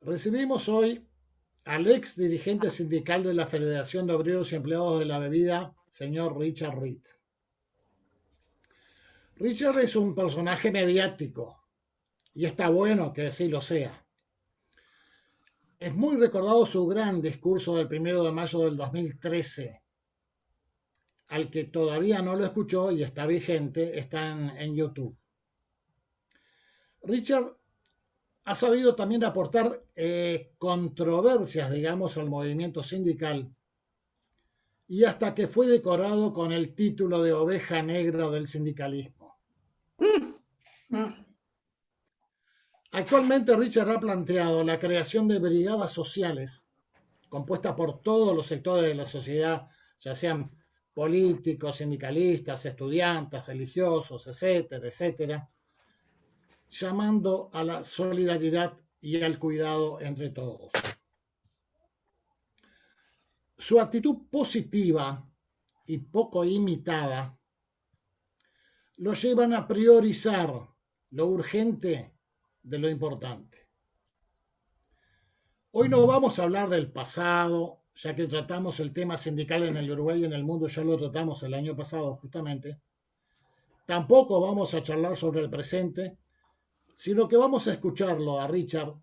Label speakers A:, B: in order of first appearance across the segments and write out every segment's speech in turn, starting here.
A: Recibimos hoy al ex dirigente sindical de la Federación de Obreros y Empleados de la Bebida, señor Richard Reed. Richard es un personaje mediático y está bueno que sí lo sea. Es muy recordado su gran discurso del 1 de mayo del 2013, al que todavía no lo escuchó y está vigente, está en YouTube. Richard ha sabido también aportar controversias, digamos, al movimiento sindical y hasta que fue decorado con el título de oveja negra del sindicalismo. Actualmente Richard ha planteado la creación de brigadas sociales compuestas por todos los sectores de la sociedad, ya sean políticos, sindicalistas, estudiantes, religiosos, etcétera, etcétera, llamando a la solidaridad y al cuidado entre todos. Su actitud positiva y poco imitada lo llevan a priorizar lo urgente de lo importante. Hoy no vamos a hablar del pasado, ya que tratamos el tema sindical en el Uruguay y en el mundo, ya lo tratamos el año pasado justamente. Tampoco vamos a charlar sobre el presente, sino que vamos a escucharlo a Richard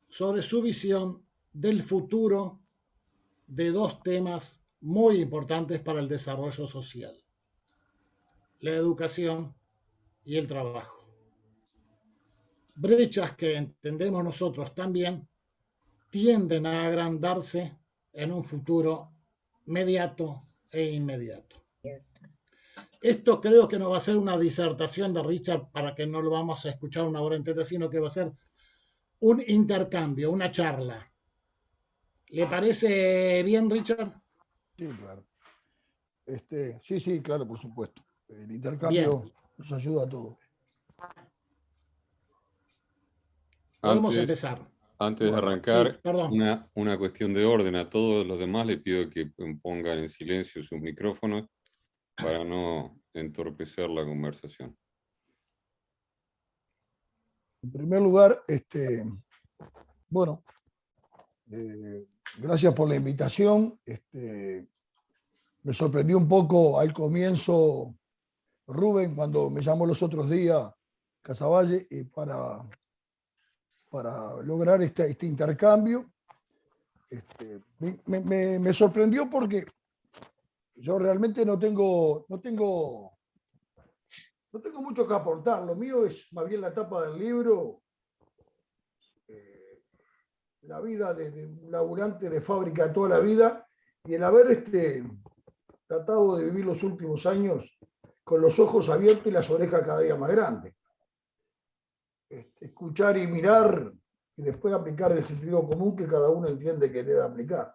A: sobre su visión del futuro de dos temas muy importantes para el desarrollo social: la educación y el trabajo. Brechas que entendemos nosotros también tienden a agrandarse en un futuro mediato e inmediato. Esto creo que no va a ser una disertación de Richard para que no lo vamos a escuchar una hora entera, sino que va a ser un intercambio, una charla. ¿Le parece bien, Richard?
B: Sí, claro. Sí, claro, por supuesto. El intercambio
A: Bien.
B: nos ayuda a todos.
A: Podemos empezar.
C: Antes de
B: Bueno,
C: arrancar,
A: Sí, perdón.
C: una cuestión de orden. A todos los demás les pido que pongan en silencio sus micrófonos para no entorpecer la conversación.
B: En primer lugar, bueno, gracias por la invitación. Me sorprendió un poco al comienzo Rubén cuando me llamó los otros días Casavalle para lograr este intercambio. Me sorprendió porque yo realmente no tengo mucho que aportar. Lo mío es más bien la tapa del libro, la vida de un laburante de fábrica toda la vida, y el haber tratado de vivir los últimos años con los ojos abiertos y las orejas cada día más grandes. Escuchar y mirar y después aplicar el sentido común que cada uno entiende que debe aplicar.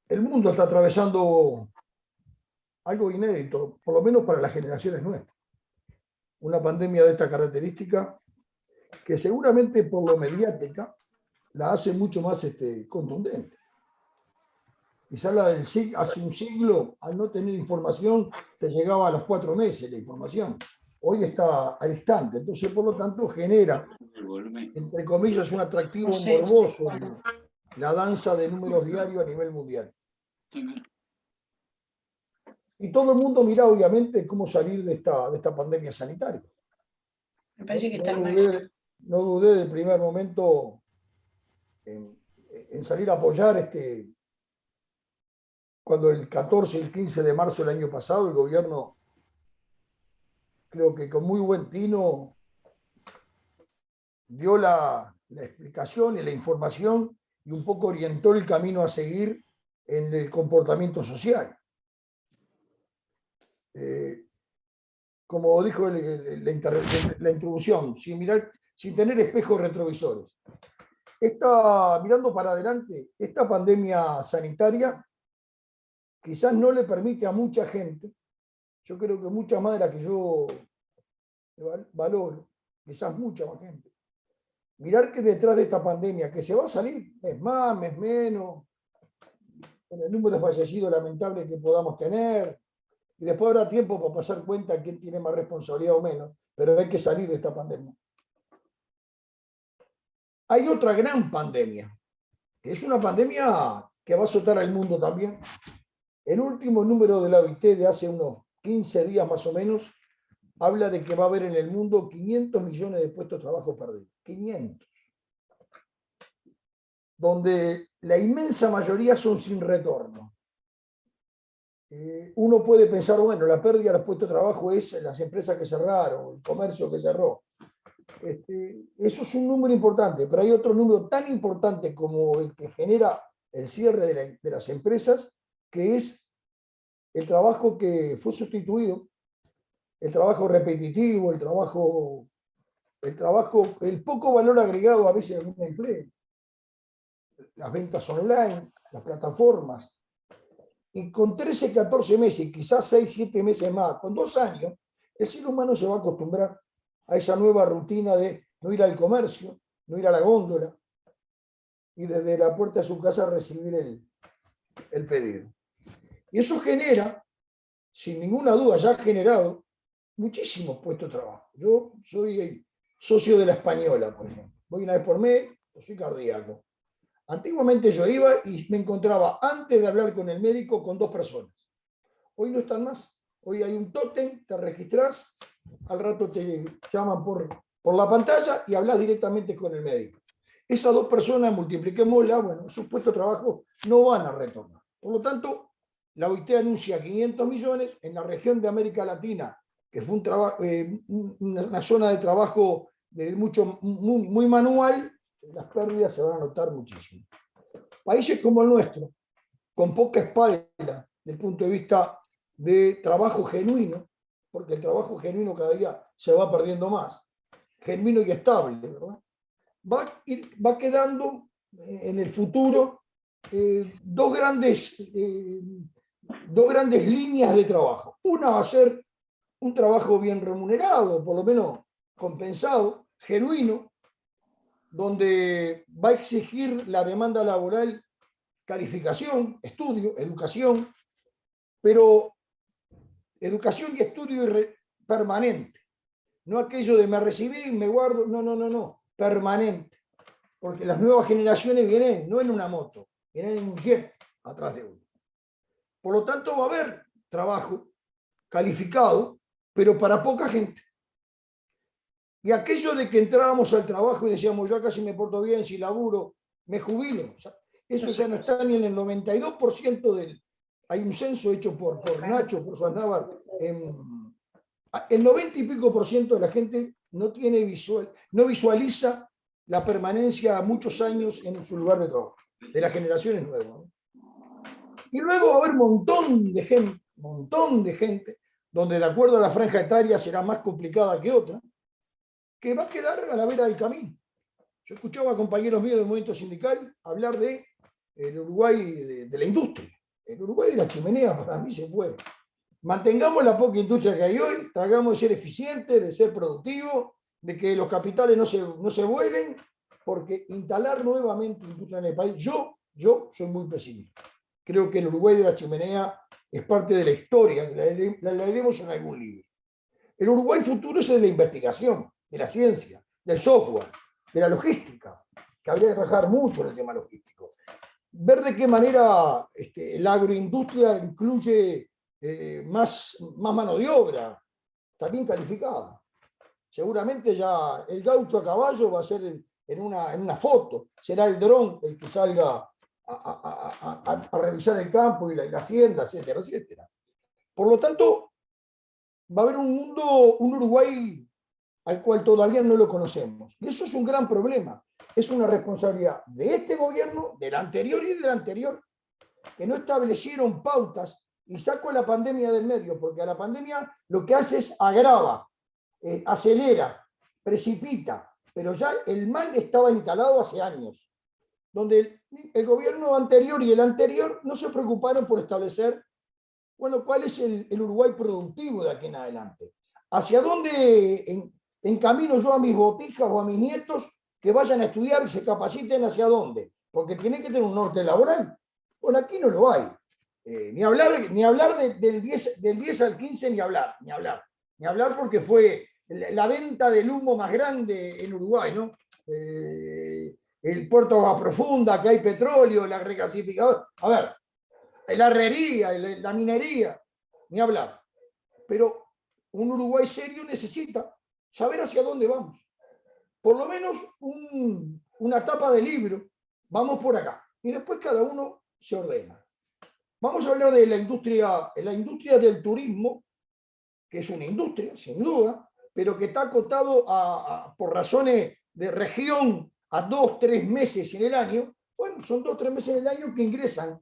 B: El mundo está atravesando algo inédito, por lo menos para las generaciones nuestras. Una pandemia de esta característica que seguramente por lo mediática la hace mucho más contundente. Quizás la del hace un siglo, al no tener información, te llegaba a los 4 meses la información. Hoy está al instante, entonces por lo tanto genera, entre comillas, un atractivo morboso en la danza de números diarios a nivel mundial. Y todo el mundo mira, obviamente, cómo salir de esta pandemia sanitaria.
D: Me parece que están mal.
B: No dudé del primer momento en salir a apoyar cuando el 14 y el 15 de marzo del año pasado el gobierno, creo que con muy buen tino, dio la explicación y la información y un poco orientó el camino a seguir en el comportamiento social. Como dijo la introducción, sin tener espejos retrovisores. Mirando para adelante, esta pandemia sanitaria quizás no le permite a mucha gente, yo creo que mucha más de la que yo valoro, quizás mucha más gente, mirar que detrás de esta pandemia, que se va a salir mes más, mes menos, con el número de fallecidos lamentable que podamos tener, y después habrá tiempo para pasar cuenta quién tiene más responsabilidad o menos, pero hay que salir de esta pandemia. hay otra gran pandemia, que es una pandemia que va a azotar al mundo también. El último número de la OIT de hace unos 15 días más o menos habla de que va a haber en el mundo 500 millones de puestos de trabajo perdidos. 500. Donde la inmensa mayoría son sin retorno. Uno puede pensar, bueno, la pérdida de los puestos de trabajo es las empresas que cerraron, el comercio que cerró. Eso es un número importante, pero hay otro número tan importante como el que genera el cierre de las empresas, que es el trabajo que fue sustituido, el trabajo repetitivo, el poco valor agregado a veces en un empleo, las ventas online, las plataformas. Y con 13, 14 meses, quizás 6, 7 meses más, con 2 años, el ser humano se va a acostumbrar a esa nueva rutina de no ir al comercio, no ir a la góndola, y desde la puerta de su casa recibir el pedido. Y eso genera, sin ninguna duda, ya ha generado muchísimos puestos de trabajo. Yo soy socio de La Española, por ejemplo. Voy una vez por mes, soy cardíaco. Antiguamente yo iba y me encontraba, antes de hablar con el médico, con 2 personas. Hoy no están más. Hoy hay un tótem, te registrás, al rato te llaman por la pantalla y hablas directamente con el médico. Esas 2 personas, multipliquémosla, bueno, sus puestos de trabajo no van a retornar. Por lo tanto, la OIT anuncia 500 millones en la región de América Latina, que fue una zona de trabajo muy manual. Las pérdidas se van a notar muchísimo. Países como el nuestro, con poca espalda desde el punto de vista de trabajo genuino, porque el trabajo genuino cada día se va perdiendo más, genuino y estable, ¿verdad? Va quedando en el futuro dos grandes líneas de trabajo. Una va a ser un trabajo bien remunerado, por lo menos compensado, genuino, donde va a exigir la demanda laboral calificación, estudio, educación, pero educación y estudio permanente. No aquello de me recibí, me guardo, no, permanente. Porque las nuevas generaciones vienen no en una moto, vienen en un jet atrás de uno. Por lo tanto, va a haber trabajo calificado, pero para poca gente. Y aquello de que entrábamos al trabajo y decíamos, yo acá si me porto bien, si laburo, me jubilo. O sea, eso ya no está ni en el 92% del... Hay un censo hecho por Nacho, por Suaznavar. El 90 y pico % de la gente no visualiza la permanencia a muchos años en su lugar de trabajo, de las generaciones nuevas, ¿no? Y luego va a haber un montón de gente, donde de acuerdo a la franja etaria será más complicada que otra, que va a quedar a la vera del camino. Yo escuchaba a compañeros míos del movimiento sindical hablar de el Uruguay de la industria. El Uruguay de la chimenea para mí se fue. Mantengamos la poca industria que hay hoy, tratamos de ser eficientes, de ser productivos, de que los capitales no se vuelen, porque instalar nuevamente industria en el país, yo soy muy pesimista. Creo que el Uruguay de la chimenea es parte de la historia, la leeremos en algún libro. El Uruguay futuro es el de la investigación, de la ciencia, del software, de la logística, que habría que trabajar mucho en el tema logístico. Ver de qué manera la agroindustria incluye más mano de obra, también calificada. Seguramente ya el gaucho a caballo va a ser en una foto, será el dron el que salga a revisar el campo y la hacienda, etcétera, etcétera. Por lo tanto, va a haber un mundo, un Uruguay al cual todavía no lo conocemos. Y eso es un gran problema. Es una responsabilidad de este gobierno, del anterior y del anterior, que no establecieron pautas, y saco la pandemia del medio, porque a la pandemia lo que hace es agrava, acelera, precipita, pero ya el mal estaba instalado hace años, donde el gobierno anterior y el anterior no se preocuparon por establecer, bueno, cuál es el Uruguay productivo de aquí en adelante. ¿Hacia dónde encamino yo a mis botijas o a mis nietos que vayan a estudiar y se capaciten hacia dónde? Porque tienen que tener un norte laboral. Bueno, aquí no lo hay. Ni hablar del 10 al 15, ni hablar porque fue la venta del humo más grande en Uruguay, ¿no? el puerto de agua profunda, que hay petróleo, la regasificadora. A ver, la herrería, la minería, ni hablar. Pero un Uruguay serio necesita saber hacia dónde vamos. Por lo menos una tapa de libro, vamos por acá. Y después cada uno se ordena. Vamos a hablar de la industria del turismo, que es una industria, sin duda, pero que está acotado por razones de región a 2-3 meses en el año. Bueno, son 2-3 meses en el año que ingresan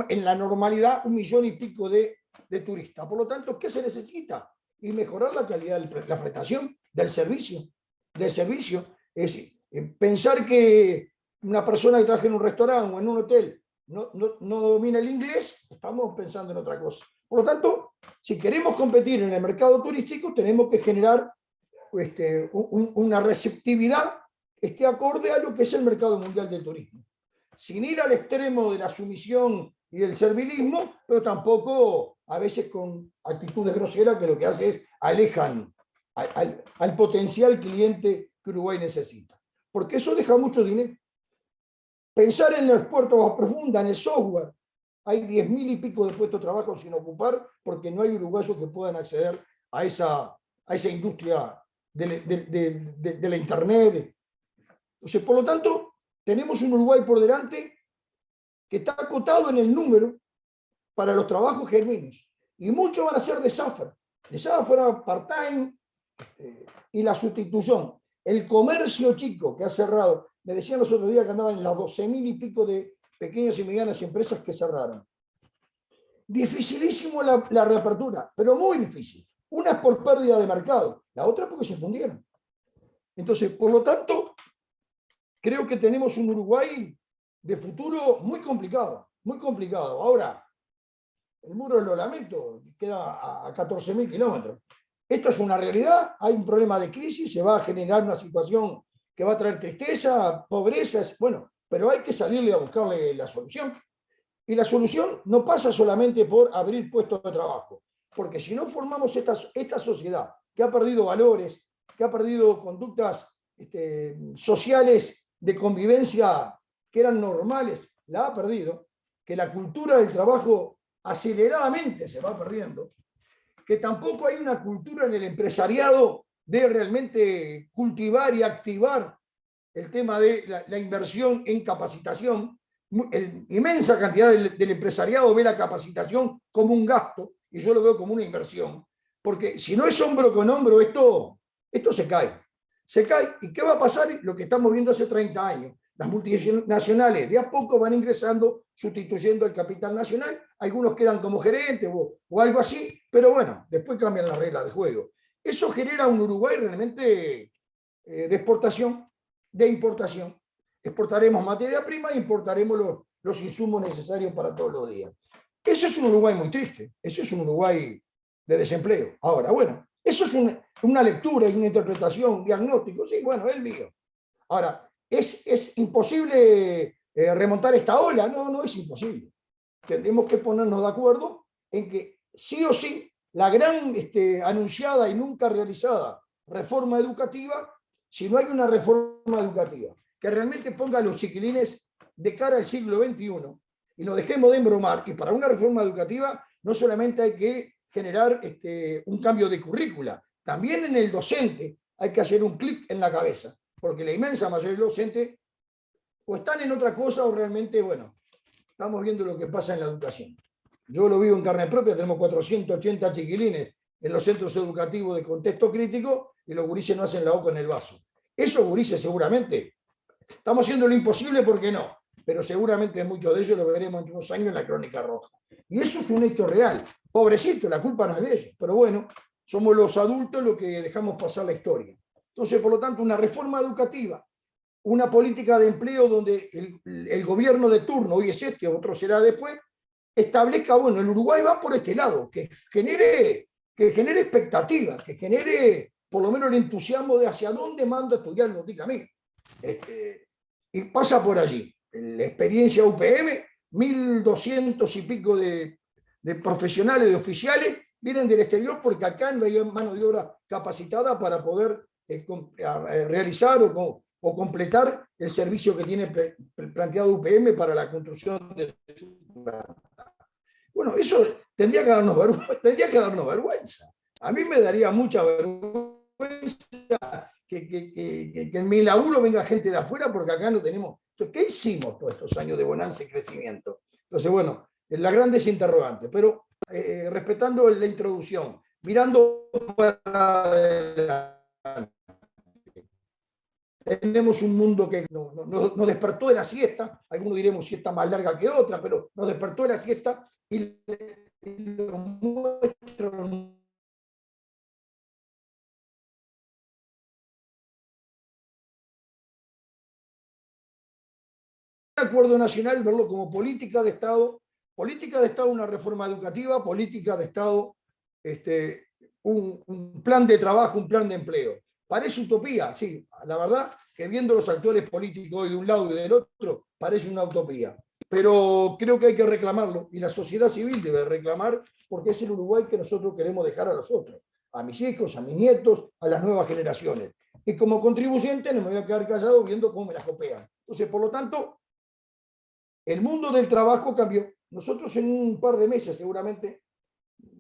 B: en la normalidad 1 millón y pico de turistas. Por lo tanto, ¿qué se necesita? Y mejorar la calidad de la prestación del servicio. Es decir, pensar que una persona que trabaja en un restaurante o en un hotel no domina el inglés, estamos pensando en otra cosa. Por lo tanto, si queremos competir en el mercado turístico, tenemos que generar una receptividad que esté acorde a lo que es el mercado mundial del turismo. Sin ir al extremo de la sumisión y del servilismo, pero tampoco a veces con actitudes groseras que lo que hace es alejan al potencial cliente que Uruguay necesita. Porque eso deja mucho dinero. Pensar en los puertos profundos, en el software. Hay 10.000 y pico de puestos de trabajo sin ocupar porque no hay uruguayos que puedan acceder a esa industria de la Internet. Entonces, por lo tanto, tenemos un Uruguay por delante que está acotado en el número para los trabajos genuinos. Y muchos van a ser de zafra part-time y la sustitución. El comercio chico que ha cerrado, me decían los otros días que andaban en las 12.000 y pico de pequeñas y medianas empresas que cerraron. Dificilísimo la reapertura, pero muy difícil. Una es por pérdida de mercado, la otra porque se fundieron. Entonces, por lo tanto, creo que tenemos un Uruguay de futuro muy complicado, muy complicado. Ahora, el muro lo lamento, queda a 14.000 kilómetros. Esto es una realidad, hay un problema de crisis, se va a generar una situación que va a traer tristeza, pobreza, bueno, pero hay que salirle a buscarle la solución. Y la solución no pasa solamente por abrir puestos de trabajo, porque si no formamos esta sociedad que ha perdido valores, que ha perdido conductas sociales de convivencia que eran normales, la ha perdido, que la cultura del trabajo aceleradamente se va perdiendo, que tampoco hay una cultura en el empresariado de realmente cultivar y activar el tema de la inversión en capacitación. Inmensa cantidad del empresariado ve la capacitación como un gasto y yo lo veo como una inversión, porque si no es hombro con hombro, esto se cae. Se cae. ¿Y qué va a pasar? Lo que estamos viendo hace 30 años. Las multinacionales de a poco van ingresando, sustituyendo al capital nacional. Algunos quedan como gerentes o algo así, pero bueno, después cambian las reglas de juego. Eso genera un Uruguay realmente de exportación, de importación. Exportaremos materia prima e importaremos los insumos necesarios para todos los días. Eso es un Uruguay muy triste. Eso es un Uruguay de desempleo. Ahora, bueno, eso es una lectura y una interpretación, un diagnóstico. Sí, bueno, es el mío. Ahora, ¿es imposible remontar esta ola? No, no es imposible. Tenemos que ponernos de acuerdo en que sí o sí la gran anunciada y nunca realizada reforma educativa, si no hay una reforma educativa que realmente ponga a los chiquilines de cara al siglo XXI y nos dejemos de embromar, y para una reforma educativa no solamente hay que generar un cambio de currícula, también en el docente hay que hacer un clic en la cabeza, porque la inmensa mayoría de los docentes o están en otra cosa o realmente, bueno, estamos viendo lo que pasa en la educación. Yo lo vivo en carne propia, tenemos 480 chiquilines en los centros educativos de contexto crítico y los gurises no hacen la boca en el vaso. Esos gurises seguramente, estamos haciendo lo imposible porque no, pero seguramente muchos de ellos lo veremos en unos años en la Crónica Roja. Y eso es un hecho real. Pobrecito, la culpa no es de ellos, pero bueno, somos los adultos los que dejamos pasar la historia. Entonces, por lo tanto, una reforma educativa, una política de empleo donde el gobierno de turno, hoy es otro será después, establezca, bueno, el Uruguay va por este lado, que genere expectativas, que genere por lo menos el entusiasmo de hacia dónde manda a estudiar el Noticamí. Y pasa por allí. La experiencia UPM, 1.200 y pico de profesionales, de oficiales, vienen del exterior porque acá no hay mano de obra capacitada para poder realizar o o completar el servicio que tiene planteado UPM para la construcción de su planta. Bueno, eso tendría que darnos vergüenza. A mí me daría mucha vergüenza que en mi laburo venga gente de afuera, porque acá no tenemos. ¿Qué hicimos todos estos años de bonanza y crecimiento? Entonces, bueno, la grandes interrogantes, pero respetando la introducción, mirando para adelante. Tenemos un mundo que nos despertó de la siesta, algunos diremos siesta más larga que otra, pero nos despertó de la siesta y lo muestra un acuerdo nacional, verlo como política de Estado una reforma educativa, política de Estado, un plan de trabajo, un plan de empleo. Parece utopía, sí, la verdad que viendo los actores políticos hoy de un lado y del otro, parece una utopía. Pero creo que hay que reclamarlo y la sociedad civil debe reclamar, porque es el Uruguay que nosotros queremos dejar a los otros, a mis hijos, a mis nietos, a las nuevas generaciones. Y como contribuyente no me voy a quedar callado viendo cómo me la copean. Entonces, por lo tanto, el mundo del trabajo cambió. Nosotros en un par de meses, seguramente,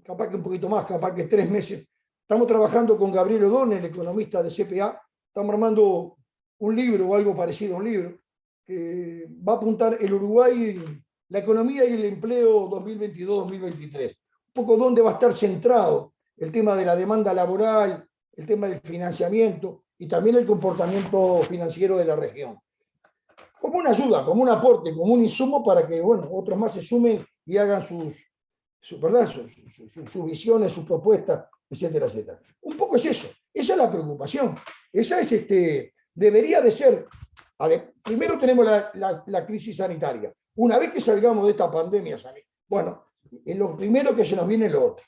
B: capaz que un poquito más, capaz que 3 meses, estamos trabajando con Gabriel O'Donnell, el economista de CPA, estamos armando un libro o algo parecido a un libro, que va a apuntar el Uruguay, la economía y el empleo 2022-2023. Un poco dónde va a estar centrado el tema de la demanda laboral, el tema del financiamiento y también el comportamiento financiero de la región. Como una ayuda, como un aporte, como un insumo para que, bueno, otros más se sumen y hagan sus visiones, sus propuestas, etcétera, etcétera. Un poco es eso. Esa es la preocupación. Esa es, debería de ser. Primero tenemos la crisis sanitaria. Una vez que salgamos de esta pandemia, bueno, es lo primero que se nos viene lo otro.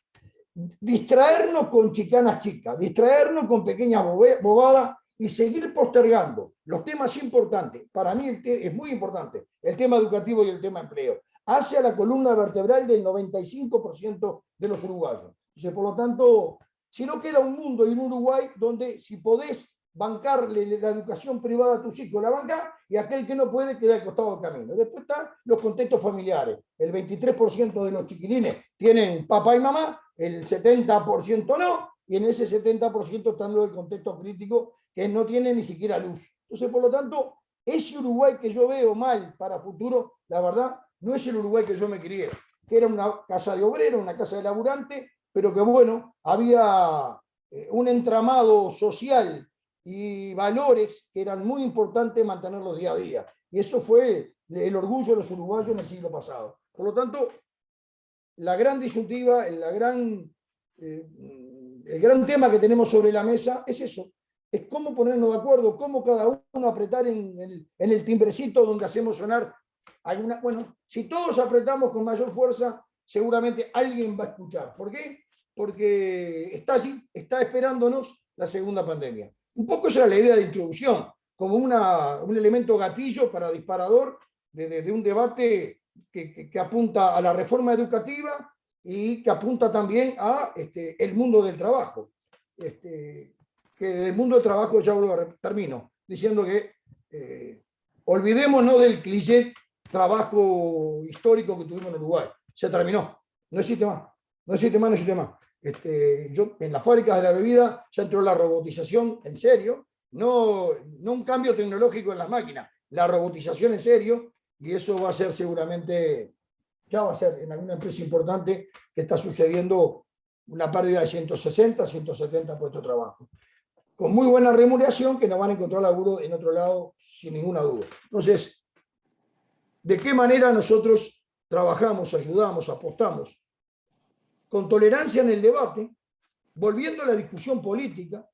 B: Distraernos con chicanas chicas, distraernos con pequeñas bobadas y seguir postergando los temas importantes. Para mí es muy importante el tema educativo y el tema empleo. Hacia la columna vertebral del 95% de los uruguayos. Entonces, por lo tanto, si no queda un mundo y un Uruguay donde si podés bancarle la educación privada a tus hijos, la bancás, y aquel que no puede queda al costado del camino. Después están los contextos familiares. El 23% de los chiquilines tienen papá y mamá, el 70% no, y en ese 70% están los del contexto crítico que no tienen ni siquiera luz. Entonces, por lo tanto, ese Uruguay que yo veo mal para futuro, la verdad, no es el Uruguay que yo me crié, que era una casa de obrero, una casa de laburante, pero que, bueno, había un entramado social y valores que eran muy importantes mantenerlos día a día. Y eso fue el orgullo de los uruguayos en el siglo pasado. Por lo tanto, la gran disyuntiva, el gran tema que tenemos sobre la mesa es eso. Es cómo ponernos de acuerdo, cómo cada uno apretar en el timbrecito donde hacemos sonar alguna. Bueno, si todos apretamos con mayor fuerza, seguramente alguien va a escuchar. ¿Por qué? Porque está esperándonos la segunda pandemia. Un poco esa era la idea de introducción, como un elemento gatillo para disparador de un debate que apunta a la reforma educativa y que apunta también a el mundo del trabajo. Que el mundo del trabajo, ya termino, diciendo que olvidémonos del cliché trabajo histórico que tuvimos en Uruguay. Se terminó, no existe más, no existe más, no existe más. En las fábricas de la bebida ya entró la robotización en serio, no un cambio tecnológico en las máquinas, la robotización en serio, y eso va a ser seguramente, ya va a ser en alguna empresa importante que está sucediendo una pérdida de 160, 170 puestos de trabajo, con muy buena remuneración que no van a encontrar laburo en otro lado sin ninguna duda. Entonces, ¿de qué manera nosotros trabajamos, ayudamos, apostamos? Con tolerancia en el debate, volviendo a la discusión política.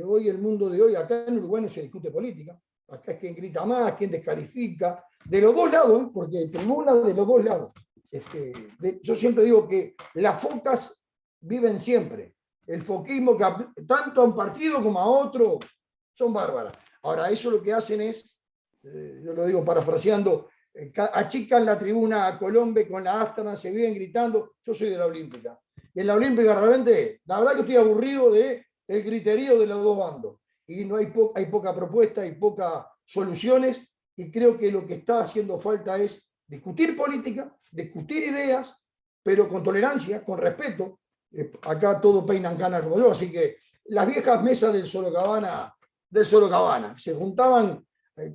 B: Hoy el mundo de hoy, acá en Uruguay no se discute política, acá es quien grita más, quien descalifica, de los dos lados, porque tribuna de los dos lados. Yo siempre digo que las focas viven siempre. El foquismo, que tanto a un partido como a otro, son bárbaras. Ahora, eso lo que hacen es, yo lo digo parafraseando, achican la tribuna a Colombe con la Astana, se viven gritando. Yo soy de la Olímpica. Y en la Olímpica realmente, la verdad que estoy aburrido del griterío de los dos bandos. y no hay poca propuesta, hay pocas soluciones, y creo que lo que está haciendo falta es discutir política, discutir ideas, pero con tolerancia, con respeto. Acá todo peinan canas como yo, así que las viejas mesas del Sorocabana, se juntaban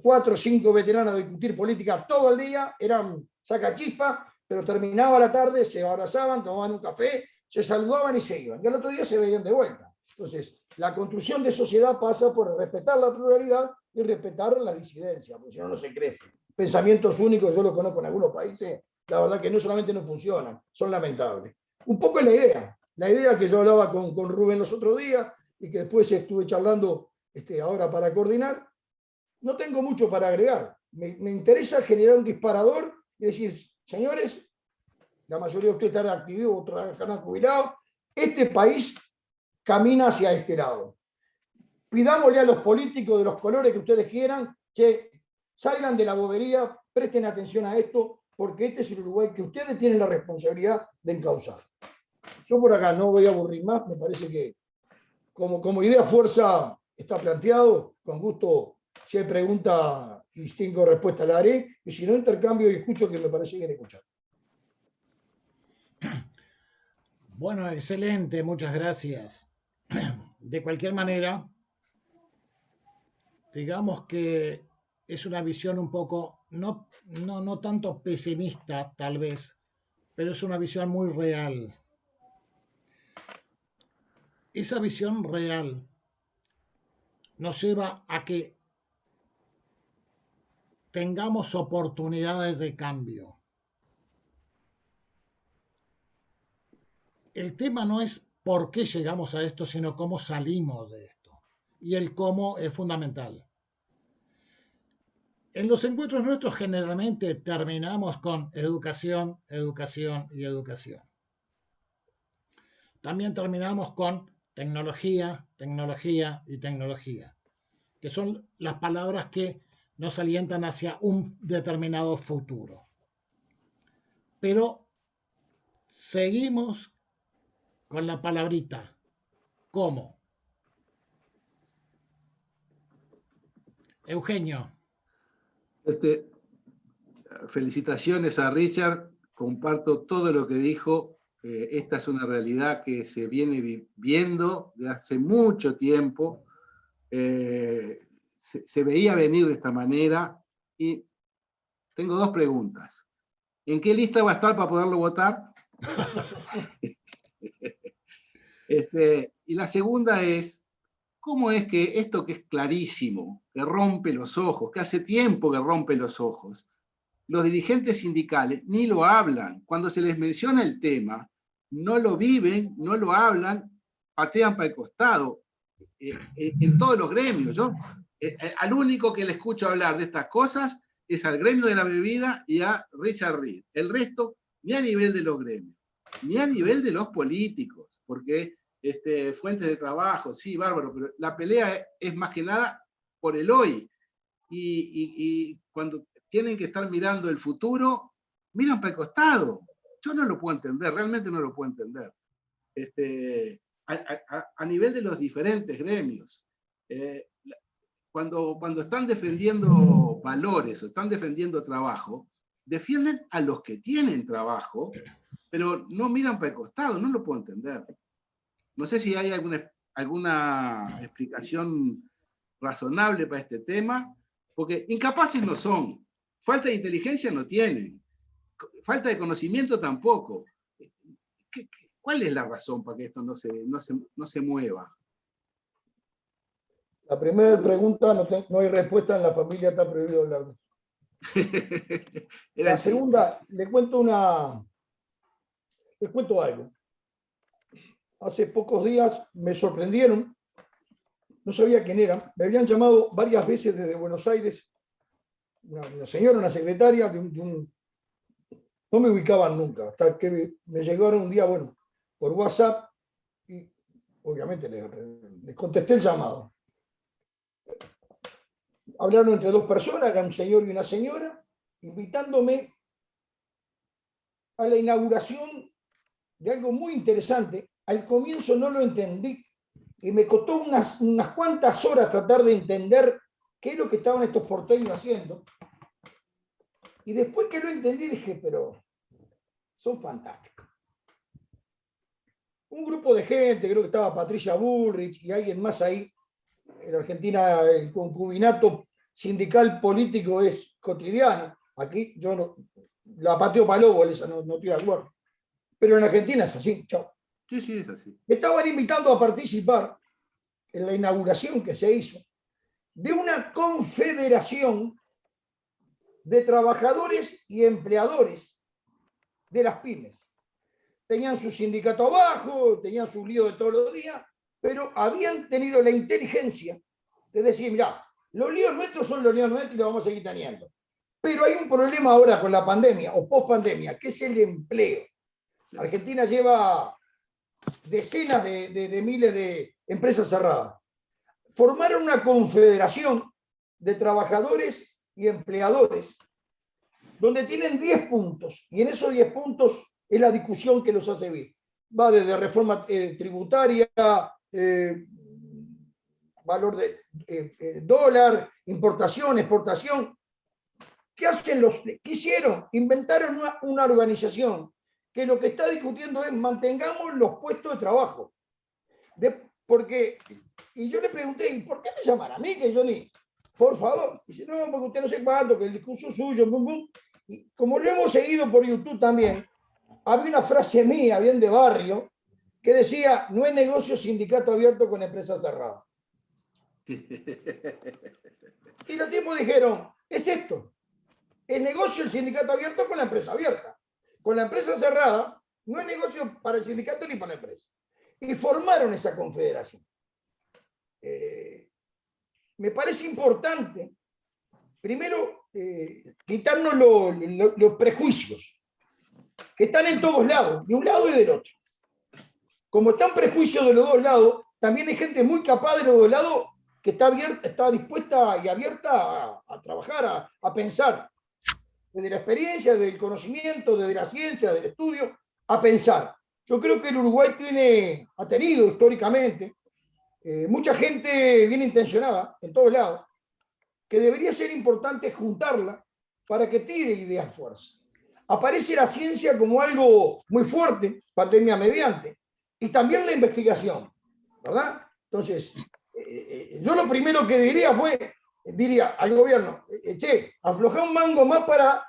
B: 4 o 5 veteranos a discutir política todo el día, eran sacachispas, pero terminaba la tarde, se abrazaban, tomaban un café, se saludaban y se iban. Y al otro día se veían de vuelta. Entonces, la construcción de sociedad pasa por respetar la pluralidad y respetar la disidencia, porque si no, no se crece. Pensamientos únicos, yo los conozco en algunos países, la verdad que no solamente no funcionan, son lamentables. Un poco es la idea que yo hablaba con Rubén los otros días y que después estuve charlando ahora para coordinar. No tengo mucho para agregar. Me interesa generar un disparador y decir, señores, la mayoría de ustedes están activos, otros están jubilados, este país camina hacia este lado. Pidámosle a los políticos de los colores que ustedes quieran, que salgan de la bobería, presten atención a esto, porque este es el Uruguay que ustedes tienen la responsabilidad de encauzar. Yo por acá no voy a aburrir más, me parece que como idea fuerza está planteado, con gusto, si hay pregunta y tengo respuesta la haré, y si no intercambio y escucho, que me parece bien escuchar.
A: Bueno, excelente, muchas gracias. De cualquier manera, digamos que es una visión un poco, no tanto pesimista tal vez, pero es una visión muy real. Esa visión real nos lleva a que tengamos oportunidades de cambio. El tema no es por qué llegamos a esto, sino cómo salimos de esto. Y el cómo es fundamental. En los encuentros nuestros generalmente terminamos con educación, educación y educación. También terminamos con tecnología, tecnología y tecnología, que son las palabras que nos alientan hacia un determinado futuro. Pero seguimos con la palabrita, ¿cómo? Eugenio.
E: Felicitaciones a Richard, comparto todo lo que dijo. Esta es una realidad que se viene viviendo de hace mucho tiempo. Se veía venir de esta manera y tengo 2 preguntas. ¿En qué lista va a estar para poderlo votar? Y la segunda es, ¿cómo es que esto que es clarísimo, que rompe los ojos, que hace tiempo que rompe los ojos, los dirigentes sindicales ni lo hablan? Cuando se les menciona el tema, no lo viven, no lo hablan, patean para el costado, en todos los gremios. Yo al único que le escucho hablar de estas cosas es al gremio de la bebida y a Richard Reed. El resto, ni a nivel de los gremios, ni a nivel de los políticos, porque fuentes de trabajo, sí, bárbaro, pero la pelea es más que nada por el hoy. Y cuando tienen que estar mirando el futuro, miran para el costado. Yo no lo puedo entender, realmente no lo puedo entender. A nivel de los diferentes gremios, cuando están defendiendo valores o están defendiendo trabajo, defienden a los que tienen trabajo, pero no miran para el costado, no lo puedo entender. No sé si hay alguna explicación razonable para este tema, porque incapaces no son, falta de inteligencia no tienen, falta de conocimiento tampoco. ¿Cuál es la razón para que esto no se mueva?
B: La primera pregunta, no hay respuesta, en la familia está prohibido hablar de eso. La segunda, les cuento algo. Hace pocos días me sorprendieron, no sabía quién era, me habían llamado varias veces desde Buenos Aires, una señora, una secretaria no me ubicaban nunca, hasta que me llegaron un día, por WhatsApp, y obviamente les contesté el llamado. Hablaron entre 2 personas, era un señor y una señora, invitándome a la inauguración de algo muy interesante. Al comienzo no lo entendí, y me costó unas cuantas horas tratar de entender qué es lo que estaban estos porteños haciendo. Y después que lo entendí dije, pero son fantásticos. Un grupo de gente, creo que estaba Patricia Bullrich y alguien más ahí. En Argentina el concubinato sindical político es cotidiano. Aquí yo no, la pateo palobo, esa no estoy de acuerdo. Pero en Argentina es así, chao.
E: Sí, sí, es así.
B: Me estaban invitando a participar en la inauguración que se hizo de una confederación de trabajadores y empleadores de las pymes. Tenían su sindicato abajo, tenían su lío de todos los días, pero habían tenido la inteligencia de decir, mirá, los líos nuestros son los líos nuestros y los vamos a seguir teniendo. Pero hay un problema ahora con la pandemia o post-pandemia, que es el empleo. Argentina lleva decenas de miles de empresas cerradas. Formaron una confederación de trabajadores y empleadores donde tienen 10 puntos, y en esos 10 puntos es la discusión que los hace bien. Va desde reforma tributaria, valor de dólar, importación, exportación. ¿Qué hacen ¿qué hicieron? Inventaron una organización que lo que está discutiendo es mantengamos los puestos de trabajo. Y yo le pregunté, ¿y por qué me llaman a mí? Que yo ni, por favor. Dice, no, porque usted no sé cuánto, que el discurso suyo, bum, bum. Y como lo hemos seguido por YouTube también, había una frase mía, bien de barrio, que decía, no es negocio sindicato abierto con empresa cerrada. Y los tipos dijeron, es esto. El negocio el sindicato abierto con la empresa abierta. Con la empresa cerrada, no es negocio para el sindicato ni para la empresa. Y formaron esa confederación. Me parece importante, primero, quitarnos los prejuicios, que están en todos lados, de un lado y del otro. Como están prejuicios de los dos lados, también hay gente muy capaz de los dos lados que está dispuesta y abierta a trabajar, a pensar. Desde la experiencia, desde el conocimiento, desde la ciencia, del estudio, a pensar. Yo creo que el Uruguay ha tenido históricamente mucha gente bien intencionada en todos lados, que debería ser importante juntarla para que tire ideas fuerza. Aparece la ciencia como algo muy fuerte, pandemia mediante, y también la investigación, ¿verdad? Entonces, yo lo primero que diría al gobierno, che, afloja un mango más para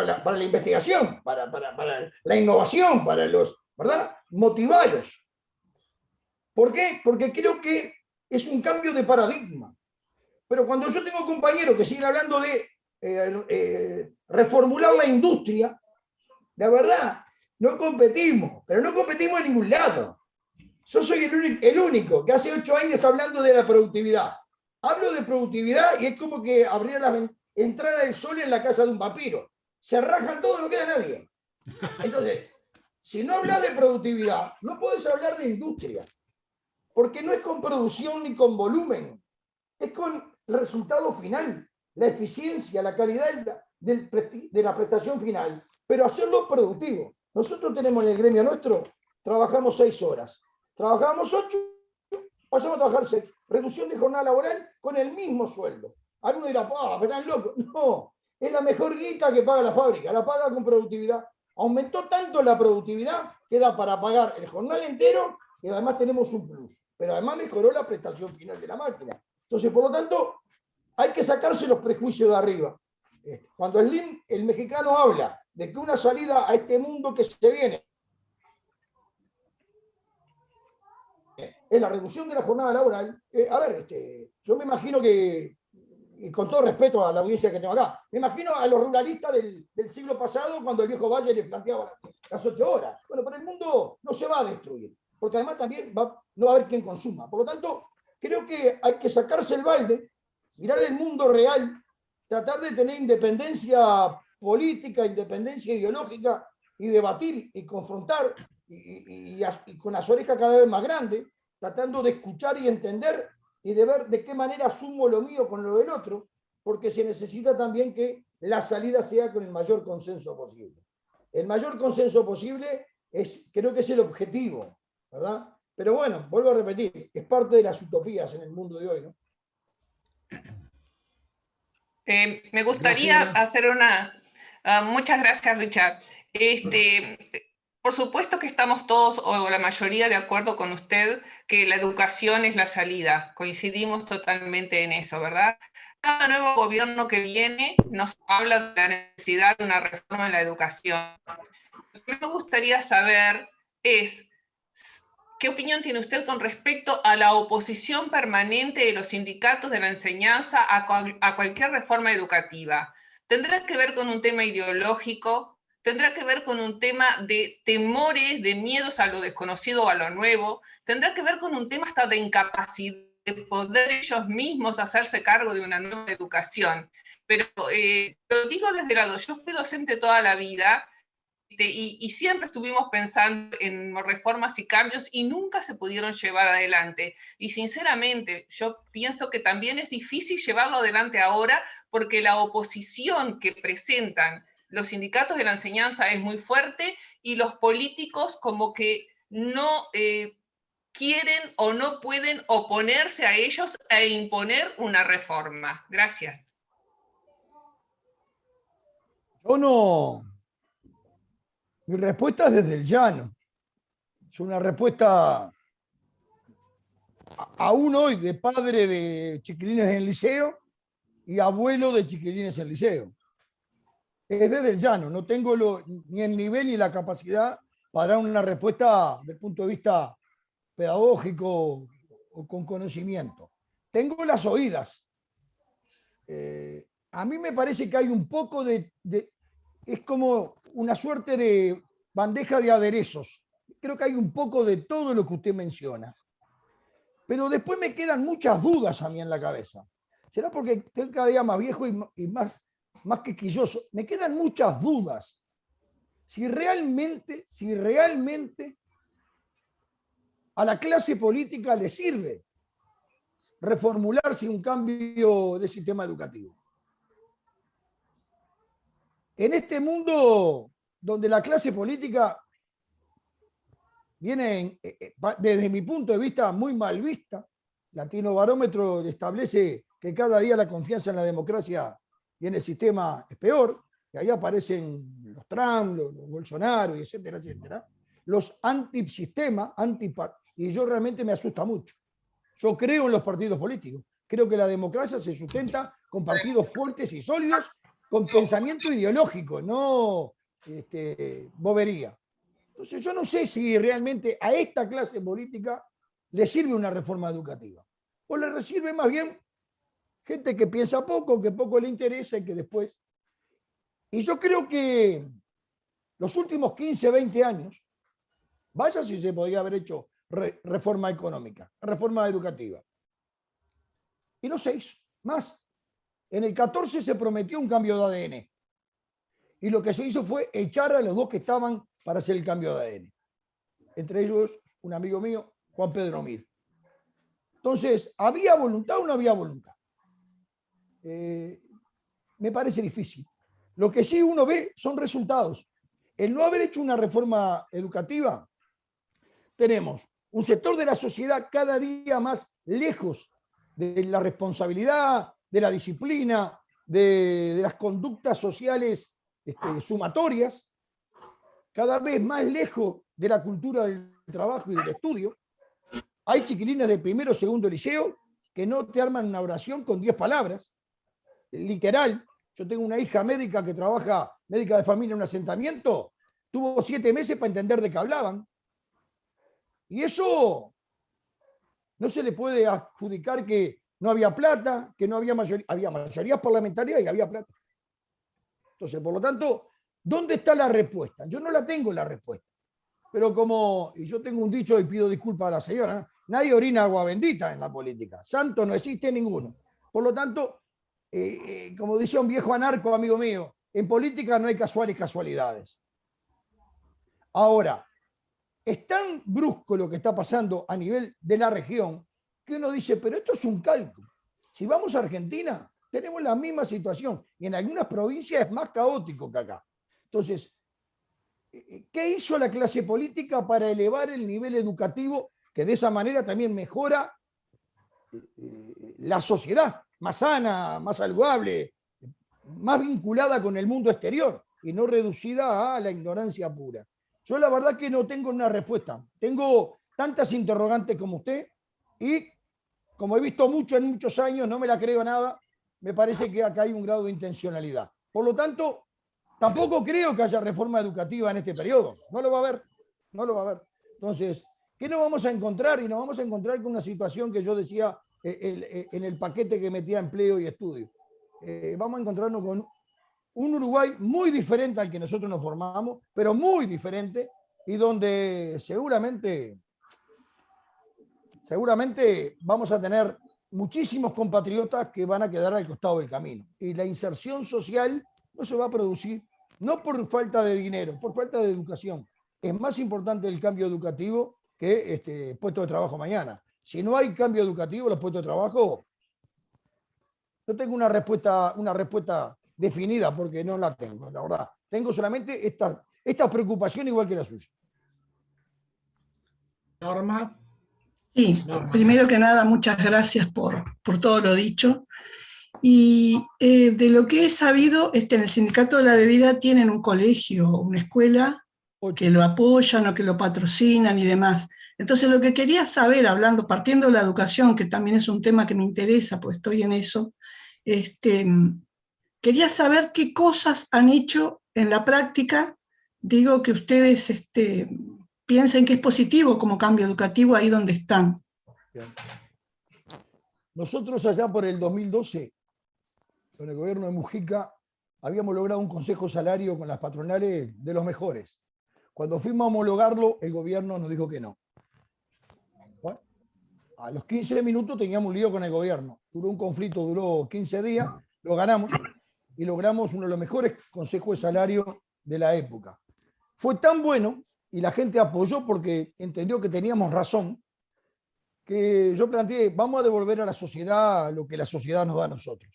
B: la investigación, para la innovación, ¿verdad? Motivarlos. ¿Por qué? Porque creo que es un cambio de paradigma. Pero cuando yo tengo compañeros que siguen hablando de reformular la industria, la verdad, no competimos, pero no competimos en ningún lado. Yo soy el único que hace 8 años está hablando de la productividad. Hablo de productividad y es como que entrar el sol en la casa de un vampiro. Se rajan todo, no queda nadie. Entonces, si no hablas de productividad, no puedes hablar de industria. Porque no es con producción ni con volumen. Es con el resultado final, la eficiencia, la calidad de la prestación final. Pero hacerlo productivo. Nosotros tenemos en el gremio nuestro, trabajamos 6 horas. Trabajamos 8, pasamos a trabajar 6. Reducción de jornada laboral con el mismo sueldo. Alguno dirá, pero están locos. No, es la mejor guita que paga la fábrica, la paga con productividad. Aumentó tanto la productividad que da para pagar el jornal entero y además tenemos un plus. Pero además mejoró la prestación final de la máquina. Entonces, por lo tanto, hay que sacarse los prejuicios de arriba. Cuando el mexicano habla de que una salida a este mundo que se viene es la reducción de la jornada laboral, yo me imagino que, y con todo respeto a la audiencia que tengo acá, me imagino a los ruralistas del siglo pasado cuando el viejo Valle les planteaba las 8 horas. Bueno, pero el mundo no se va a destruir, porque además también no va a haber quien consuma. Por lo tanto, creo que hay que sacarse el balde, mirar el mundo real, tratar de tener independencia política, independencia ideológica, y debatir y confrontar, y con las orejas cada vez más grandes, tratando de escuchar y entender y de ver de qué manera sumo lo mío con lo del otro, porque se necesita también que la salida sea con el mayor consenso posible. El mayor consenso posible creo que es el objetivo, ¿verdad? Pero bueno, vuelvo a repetir, es parte de las utopías en el mundo de hoy, ¿no?
F: Me gustaría
A: Graciela.
F: hacer una... muchas gracias, Richard. Por supuesto que estamos todos, o la mayoría, de acuerdo con usted, que la educación es la salida. Coincidimos totalmente en eso, ¿verdad? Cada nuevo gobierno que viene nos habla de la necesidad de una reforma en la educación. Lo que me gustaría saber es, ¿qué opinión tiene usted con respecto a la oposición permanente de los sindicatos de la enseñanza a cualquier reforma educativa? ¿Tendrá que ver con un tema ideológico? ¿Tendrá que ver con un tema de temores, de miedos a lo desconocido o a lo nuevo? ¿Tendrá que ver con un tema hasta de incapacidad de poder ellos mismos hacerse cargo de una nueva educación? Pero lo digo desde el lado, yo fui docente toda la vida, y siempre estuvimos pensando en reformas y cambios y nunca se pudieron llevar adelante. Y sinceramente, yo pienso que también es difícil llevarlo adelante ahora porque la oposición que presentan los sindicatos de la enseñanza es muy fuerte y los políticos como que no quieren o no pueden oponerse a ellos e imponer una reforma. Gracias.
B: Yo no. Mi respuesta es desde el llano. Es una respuesta aún hoy de padre de chiquilines en el liceo y abuelo de chiquilines en el liceo. Es desde el llano, no tengo ni el nivel ni la capacidad para dar una respuesta desde el punto de vista pedagógico o con conocimiento. Tengo las oídas. A mí me parece que hay un poco es como una suerte de bandeja de aderezos. Creo que hay un poco de todo lo que usted menciona. Pero después me quedan muchas dudas a mí en la cabeza. ¿Será porque estoy cada día más viejo y más quisquilloso? Me quedan muchas dudas. Si realmente a la clase política le sirve reformularse un cambio de sistema educativo. En este mundo donde la clase política viene, desde mi punto de vista, muy mal vista, Latino Barómetro establece que cada día la confianza en la democracia y en el sistema es peor, y ahí aparecen los Trump, los Bolsonaro, y etcétera, etcétera, los antisistema, y yo realmente me asusta mucho. Yo creo en los partidos políticos, creo que la democracia se sustenta con partidos fuertes y sólidos, con pensamiento ideológico, no bobería. Entonces yo no sé si realmente a esta clase política le sirve una reforma educativa. O le sirve más bien gente que piensa poco, que poco le interesa y que después... Y yo creo que los últimos 15, 20 años, vaya si se podía haber hecho reforma económica, reforma educativa. Y no se hizo. Más, en el 14 se prometió un cambio de ADN. Y lo que se hizo fue echar a los dos que estaban para hacer el cambio de ADN. Entre ellos, un amigo mío, Juan Pedro Mir. Entonces, ¿había voluntad o no había voluntad? Me parece difícil. Lo que sí uno ve son resultados. El no haber hecho una reforma educativa, tenemos un sector de la sociedad cada día más lejos de la responsabilidad, de la disciplina, de las conductas sociales sumatorias, cada vez más lejos de la cultura del trabajo y del estudio. Hay chiquilines de primero o segundo liceo que no te arman una oración con 10 palabras, literal. Yo tengo una hija médica que trabaja, médica de familia en un asentamiento, tuvo 7 meses para entender de qué hablaban. Y eso no se le puede adjudicar que no había plata, que no había mayorías parlamentarias y había plata. Entonces, por lo tanto, ¿dónde está la respuesta? Yo no la tengo la respuesta. Pero y yo tengo un dicho y pido disculpas a la señora, nadie orina agua bendita en la política. Santo no existe ninguno. Por lo tanto, como decía un viejo anarco amigo mío, en política no hay casualidades. Ahora, es tan brusco lo que está pasando a nivel de la región que uno dice, pero esto es un cálculo. Si vamos a Argentina, tenemos la misma situación y en algunas provincias es más caótico que acá. Entonces, ¿qué hizo la clase política para elevar el nivel educativo que de esa manera también mejora la sociedad, más sana, más saludable, más vinculada con el mundo exterior y no reducida a la ignorancia pura. Yo la verdad que no tengo una respuesta. Tengo tantas interrogantes como usted y como he visto mucho en muchos años, no me la creo nada, me parece que acá hay un grado de intencionalidad. Por lo tanto, tampoco creo que haya reforma educativa en este periodo. No lo va a haber, no lo va a haber. Entonces, ¿qué nos vamos a encontrar? Y nos vamos a encontrar con una situación que yo decía en el paquete que metía empleo y estudio. Vamos a encontrarnos con un Uruguay muy diferente al que nosotros nos formamos, pero muy diferente, y donde seguramente vamos a tener muchísimos compatriotas que van a quedar al costado del camino. Y la inserción social no se va a producir, no por falta de dinero, por falta de educación. Es más importante el cambio educativo que puesto de trabajo mañana. Si no hay cambio educativo, los puestos de trabajo, no tengo una respuesta definida porque no la tengo, la verdad. Tengo solamente esta preocupación igual que la suya.
A: Norma.
D: Sí,
A: Norma.
D: primero que nada, muchas gracias por todo lo dicho. Y de lo que he sabido, en el Sindicato de la Bebida tienen un colegio, una escuela que lo apoyan o que lo patrocinan y demás. Entonces lo que quería saber, partiendo de la educación, que también es un tema que me interesa, pues estoy en eso, quería saber qué cosas han hecho en la práctica, digo que ustedes piensen que es positivo como cambio educativo ahí donde están.
B: Nosotros allá por el 2012, con el gobierno de Mujica, habíamos logrado un consejo salario con las patronales de los mejores. Cuando fuimos a homologarlo, el gobierno nos dijo que no. Bueno, a los 15 minutos teníamos un lío con el gobierno. Duró un conflicto, duró 15 días, lo ganamos y logramos uno de los mejores consejos de salario de la época. Fue tan bueno y la gente apoyó porque entendió que teníamos razón, que yo planteé, vamos a devolver a la sociedad lo que la sociedad nos da a nosotros.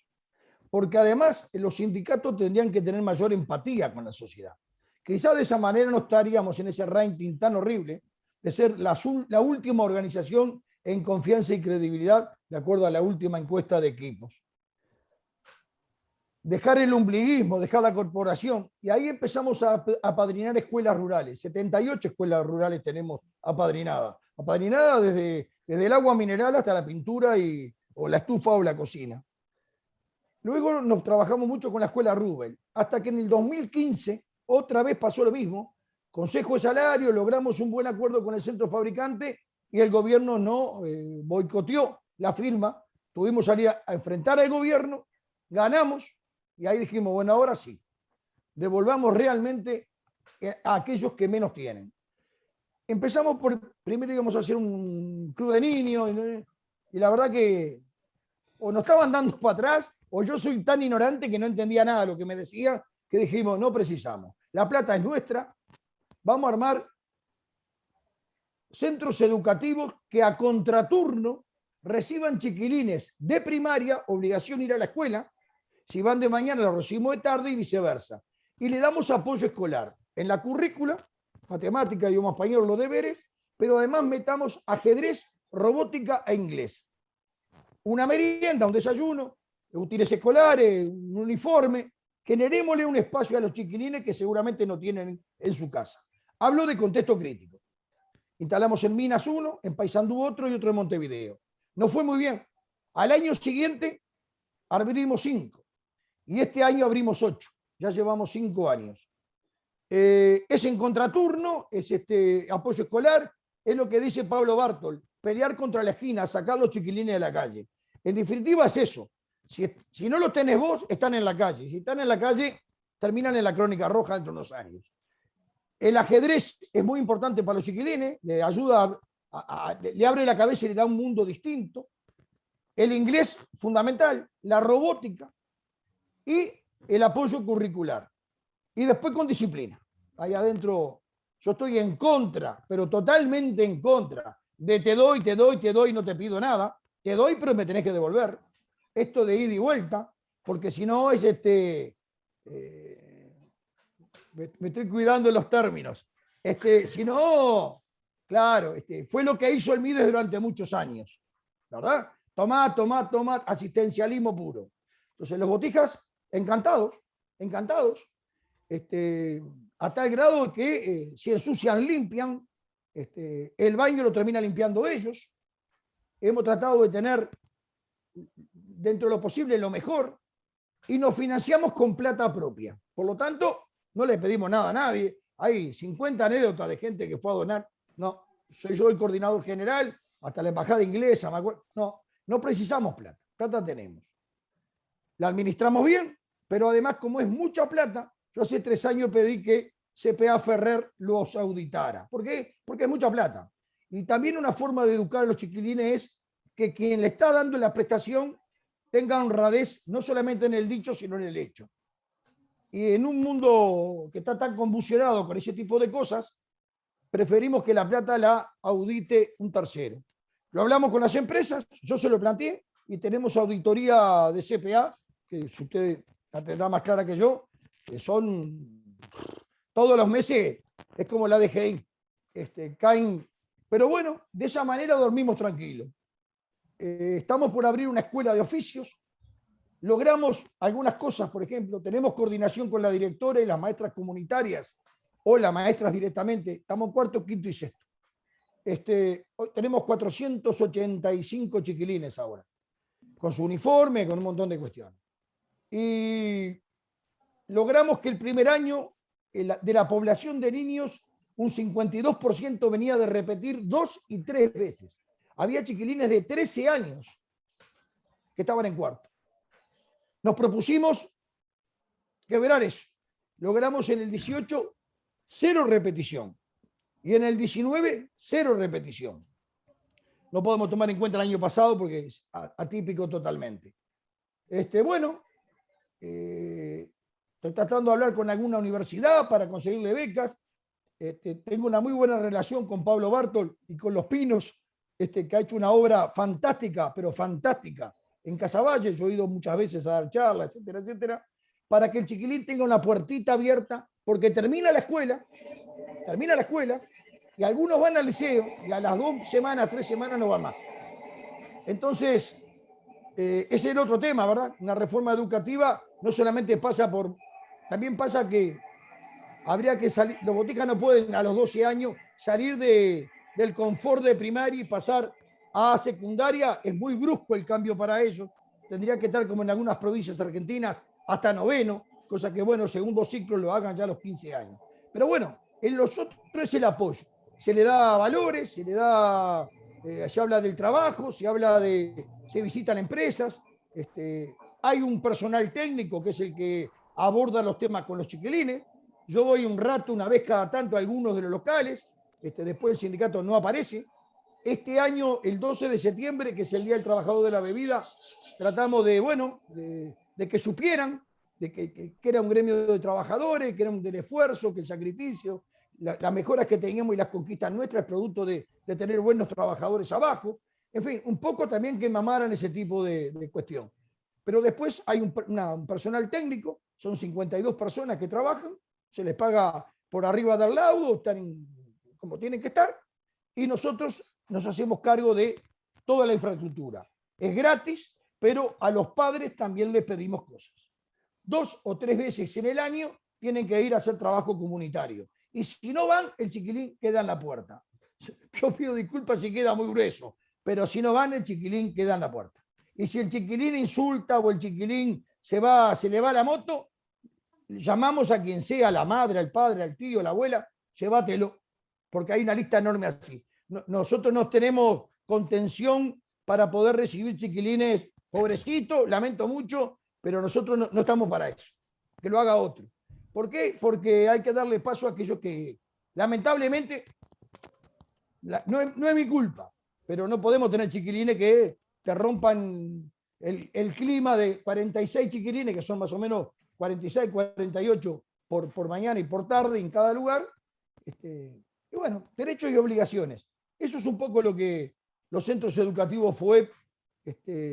B: Porque además los sindicatos tendrían que tener mayor empatía con la sociedad. Quizás de esa manera no estaríamos en ese ranking tan horrible de ser la última organización en confianza y credibilidad, de acuerdo a la última encuesta de equipos. Dejar el ombliguismo, dejar la corporación, y ahí empezamos a apadrinar escuelas rurales. 78 escuelas rurales tenemos apadrinadas. Apadrinadas desde el agua mineral hasta la pintura o la estufa o la cocina. Luego nos trabajamos mucho con la escuela Rubel, hasta que en el 2015 otra vez pasó lo mismo. Consejo de salario, logramos un buen acuerdo con el centro fabricante y el gobierno no boicoteó la firma. Tuvimos que salir a enfrentar al gobierno, ganamos y ahí dijimos, bueno, ahora sí, devolvamos realmente a aquellos que menos tienen. Empezamos primero íbamos a hacer un club de niños y la verdad que o nos estaban dando para atrás o yo soy tan ignorante que no entendía nada de lo que me decía, que dijimos, no precisamos. La plata es nuestra, vamos a armar centros educativos que a contraturno reciban chiquilines de primaria, obligación ir a la escuela, si van de mañana los recibimos de tarde y viceversa. Y le damos apoyo escolar en la currícula, matemática, idioma español, los deberes, pero además metamos ajedrez, robótica e inglés. Una merienda, un desayuno, útiles escolares, un uniforme. Generémosle un espacio a los chiquilines que seguramente no tienen en su casa. Hablo de contexto crítico. Instalamos en Minas uno, en Paysandú otro y otro en Montevideo. No fue muy bien. Al año siguiente abrimos 5 y este año abrimos 8. Ya llevamos 5 años. Es en contraturno, es apoyo escolar, es lo que dice Pablo Bartol, pelear contra la esquina, sacar los chiquilines de la calle. En definitiva es eso. Si no los tenés vos, están en la calle. Si están en la calle, terminan en la crónica roja dentro de unos años. El ajedrez es muy importante para los chiquilines, le ayuda, le abre la cabeza y le da un mundo distinto. El inglés, fundamental, la robótica y el apoyo curricular. Y después con disciplina. Ahí adentro yo estoy en contra, pero totalmente en contra, de te doy, no te pido nada. Te doy, pero me tenés que devolver. Esto de ida y vuelta, porque si no es me estoy cuidando de los términos. Si no, Claro, fue lo que hizo el Mides durante muchos años, ¿verdad? Tomá, asistencialismo puro. Entonces los botijas, encantados, a tal grado que si ensucian, limpian, el baño lo termina limpiando ellos. Hemos tratado de tener, dentro de lo posible, lo mejor, y nos financiamos con plata propia. Por lo tanto, no le pedimos nada a nadie. Hay 50 anécdotas de gente que fue a donar. No, soy yo el coordinador general, hasta la embajada inglesa, me acuerdo. No precisamos plata, plata tenemos. La administramos bien, pero además, como es mucha plata, yo hace 3 años pedí que CPA Ferrer los auditara. ¿Por qué? Porque es mucha plata. Y también una forma de educar a los chiquilines es que quien le está dando la prestación tenga honradez, no solamente en el dicho, sino en el hecho. Y en un mundo que está tan convulsionado con ese tipo de cosas, preferimos que la plata la audite un tercero. Lo hablamos con las empresas, yo se lo planteé, y tenemos auditoría de CPA, que si usted la tendrá más clara que yo, que son todos los meses, es como la DGI, caen. Pero bueno, de esa manera dormimos tranquilos. Estamos por abrir una escuela de oficios, logramos algunas cosas, por ejemplo, tenemos coordinación con la directora y las maestras comunitarias, o las maestras directamente, estamos en 4º, 5º y 6º. Hoy tenemos 485 chiquilines ahora, con su uniforme, con un montón de cuestiones. Y logramos que el primer año, de la población de niños, un 52% venía de repetir 2 y 3 veces. Había chiquilines de 13 años que estaban en 4º. Nos propusimos quebrar eso. Logramos en el 18 0 repetición. Y en el 19, 0 repetición. No podemos tomar en cuenta el año pasado porque es atípico totalmente. Bueno, estoy tratando de hablar con alguna universidad para conseguirle becas. Tengo una muy buena relación con Pablo Bartol y con Los Pinos, que ha hecho una obra fantástica, pero fantástica, en Casaballe. Yo he ido muchas veces a dar charlas, etcétera, etcétera, para que el chiquilín tenga una puertita abierta, porque termina la escuela, y algunos van al liceo, y a las 2 semanas, 3 semanas no van más. Entonces, ese es el otro tema, ¿verdad? Una reforma educativa no solamente pasa por... También pasa que habría que salir... Los botijas no pueden a los 12 años salir del confort de primaria y pasar a secundaria. Es muy brusco el cambio para ellos. Tendría que estar como en algunas provincias argentinas hasta 9º, cosa que, bueno, segundo ciclo lo hagan ya a los 15 años. Pero bueno, en los otros es el apoyo. Se le da valores, se le da... se habla del trabajo, se visitan empresas, hay un personal técnico que es el que aborda los temas con los chiquilines. Yo voy un rato, una vez cada tanto, a algunos de los locales, después el sindicato no aparece. Este año, el 12 de septiembre, que es el Día del Trabajador de la Bebida, tratamos de que supieran de que era un gremio de trabajadores, que era del esfuerzo, que el sacrificio, las mejoras que teníamos y las conquistas nuestras, producto de tener buenos trabajadores abajo. En fin, un poco también que mamaran ese tipo de cuestión. Pero después hay un personal técnico, son 52 personas que trabajan, se les paga por arriba del laudo, están como tienen que estar, y nosotros nos hacemos cargo de toda la infraestructura. Es gratis, pero a los padres también les pedimos cosas. 2 o 3 veces en el año tienen que ir a hacer trabajo comunitario. Y si no van, el chiquilín queda en la puerta. Yo pido disculpas si queda muy grueso, pero si no van, el chiquilín queda en la puerta. Y si el chiquilín insulta o el chiquilín se le va la moto, llamamos a quien sea, a la madre, al padre, al tío, a la abuela, llévatelo, porque hay una lista enorme así. Nosotros no tenemos contención para poder recibir chiquilines pobrecitos, lamento mucho, pero nosotros no estamos para eso, que lo haga otro. ¿Por qué? Porque hay que darle paso a aquellos que, lamentablemente, no es mi culpa, pero no podemos tener chiquilines que te rompan el clima de 46 chiquilines, que son más o menos 46, 48 por mañana y por tarde en cada lugar. Y bueno, derechos y obligaciones. Eso es un poco lo que los centros educativos FOEP,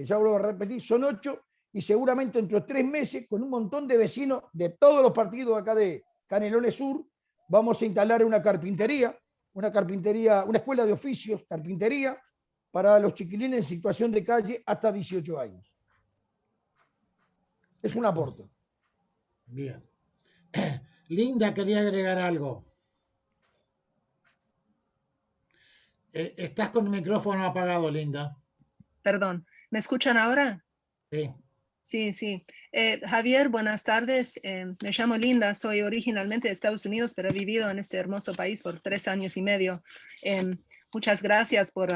B: ya vuelvo a repetir, son 8, y seguramente dentro de 3 meses, con un montón de vecinos de todos los partidos acá de Canelones Sur, vamos a instalar una carpintería una carpintería, una escuela de oficios, carpintería, para los chiquilines en situación de calle hasta 18 años. Es un aporte.
A: Bien. Linda quería agregar algo. Estás con el micrófono apagado, Linda.
G: Perdón, ¿me escuchan ahora?
A: Sí.
G: Sí, sí. Javier, buenas tardes. Me llamo Linda, soy originalmente de Estados Unidos, pero he vivido en este hermoso país por 3 años y medio. Muchas gracias por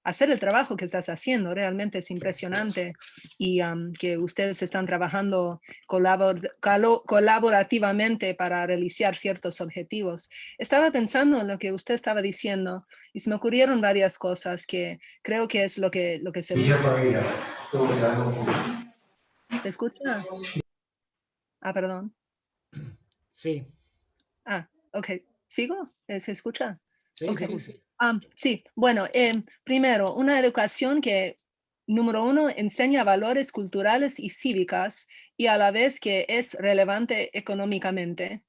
G: hacer el trabajo que estás haciendo. Realmente es impresionante y que ustedes están trabajando colaborativamente para realizar ciertos objetivos. Estaba pensando en lo que usted estaba diciendo y se me ocurrieron varias cosas que creo que es lo que se busca. ¿Se escucha? Ah, perdón.
A: Sí.
G: Ah, ok. ¿Sigo? ¿Se escucha?
A: Sí,
G: Okay.
A: sí, sí.
G: Sí, bueno, primero, una educación que, número uno, enseña valores culturales y cívicas y a la vez que es relevante económicamente.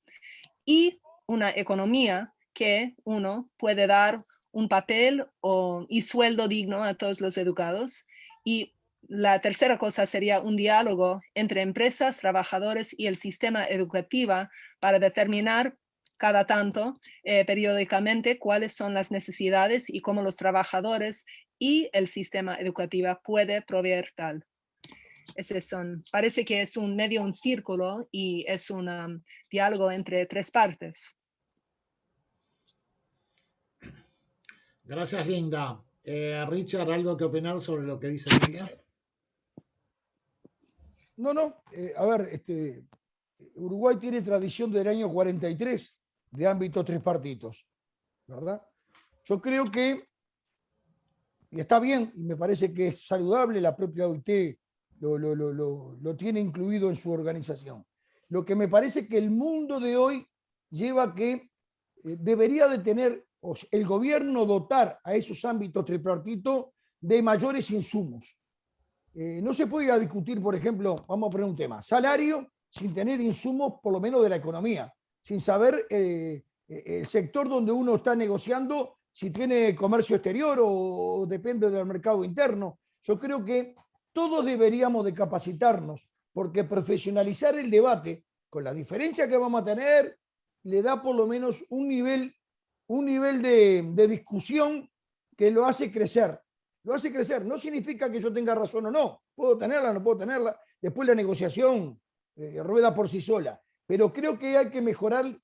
G: Y una economía que uno puede dar un papel y sueldo digno a todos los educados. Y la tercera cosa sería un diálogo entre empresas, trabajadores y el sistema educativo para determinar cada tanto, periódicamente, cuáles son las necesidades y cómo los trabajadores y el sistema educativo puede proveer tal. Parece que es un círculo y es un diálogo entre 3 partes.
A: Gracias, Linda. Richard, ¿algo que opinar sobre lo que dice Linda?
B: No. A ver, Uruguay tiene tradición del año 43 de ámbito tripartitos, ¿verdad? Yo creo que, y está bien, y me parece que es saludable, la propia OIT lo tiene incluido en su organización. Lo que me parece que el mundo de hoy lleva a que debería de tener el gobierno dotar a esos ámbitos tripartitos de mayores insumos. No se puede discutir, por ejemplo, vamos a poner un tema, salario sin tener insumos por lo menos de la economía, sin saber el sector donde uno está negociando, si tiene comercio exterior o depende del mercado interno. Yo creo que todos deberíamos de capacitarnos, porque profesionalizar el debate, con la diferencia que vamos a tener, le da por lo menos un nivel de discusión que lo hace crecer. Lo hace crecer. No significa que yo tenga razón o no. Puedo tenerla, no puedo tenerla. Después la negociación rueda por sí sola. Pero creo que hay que mejorar,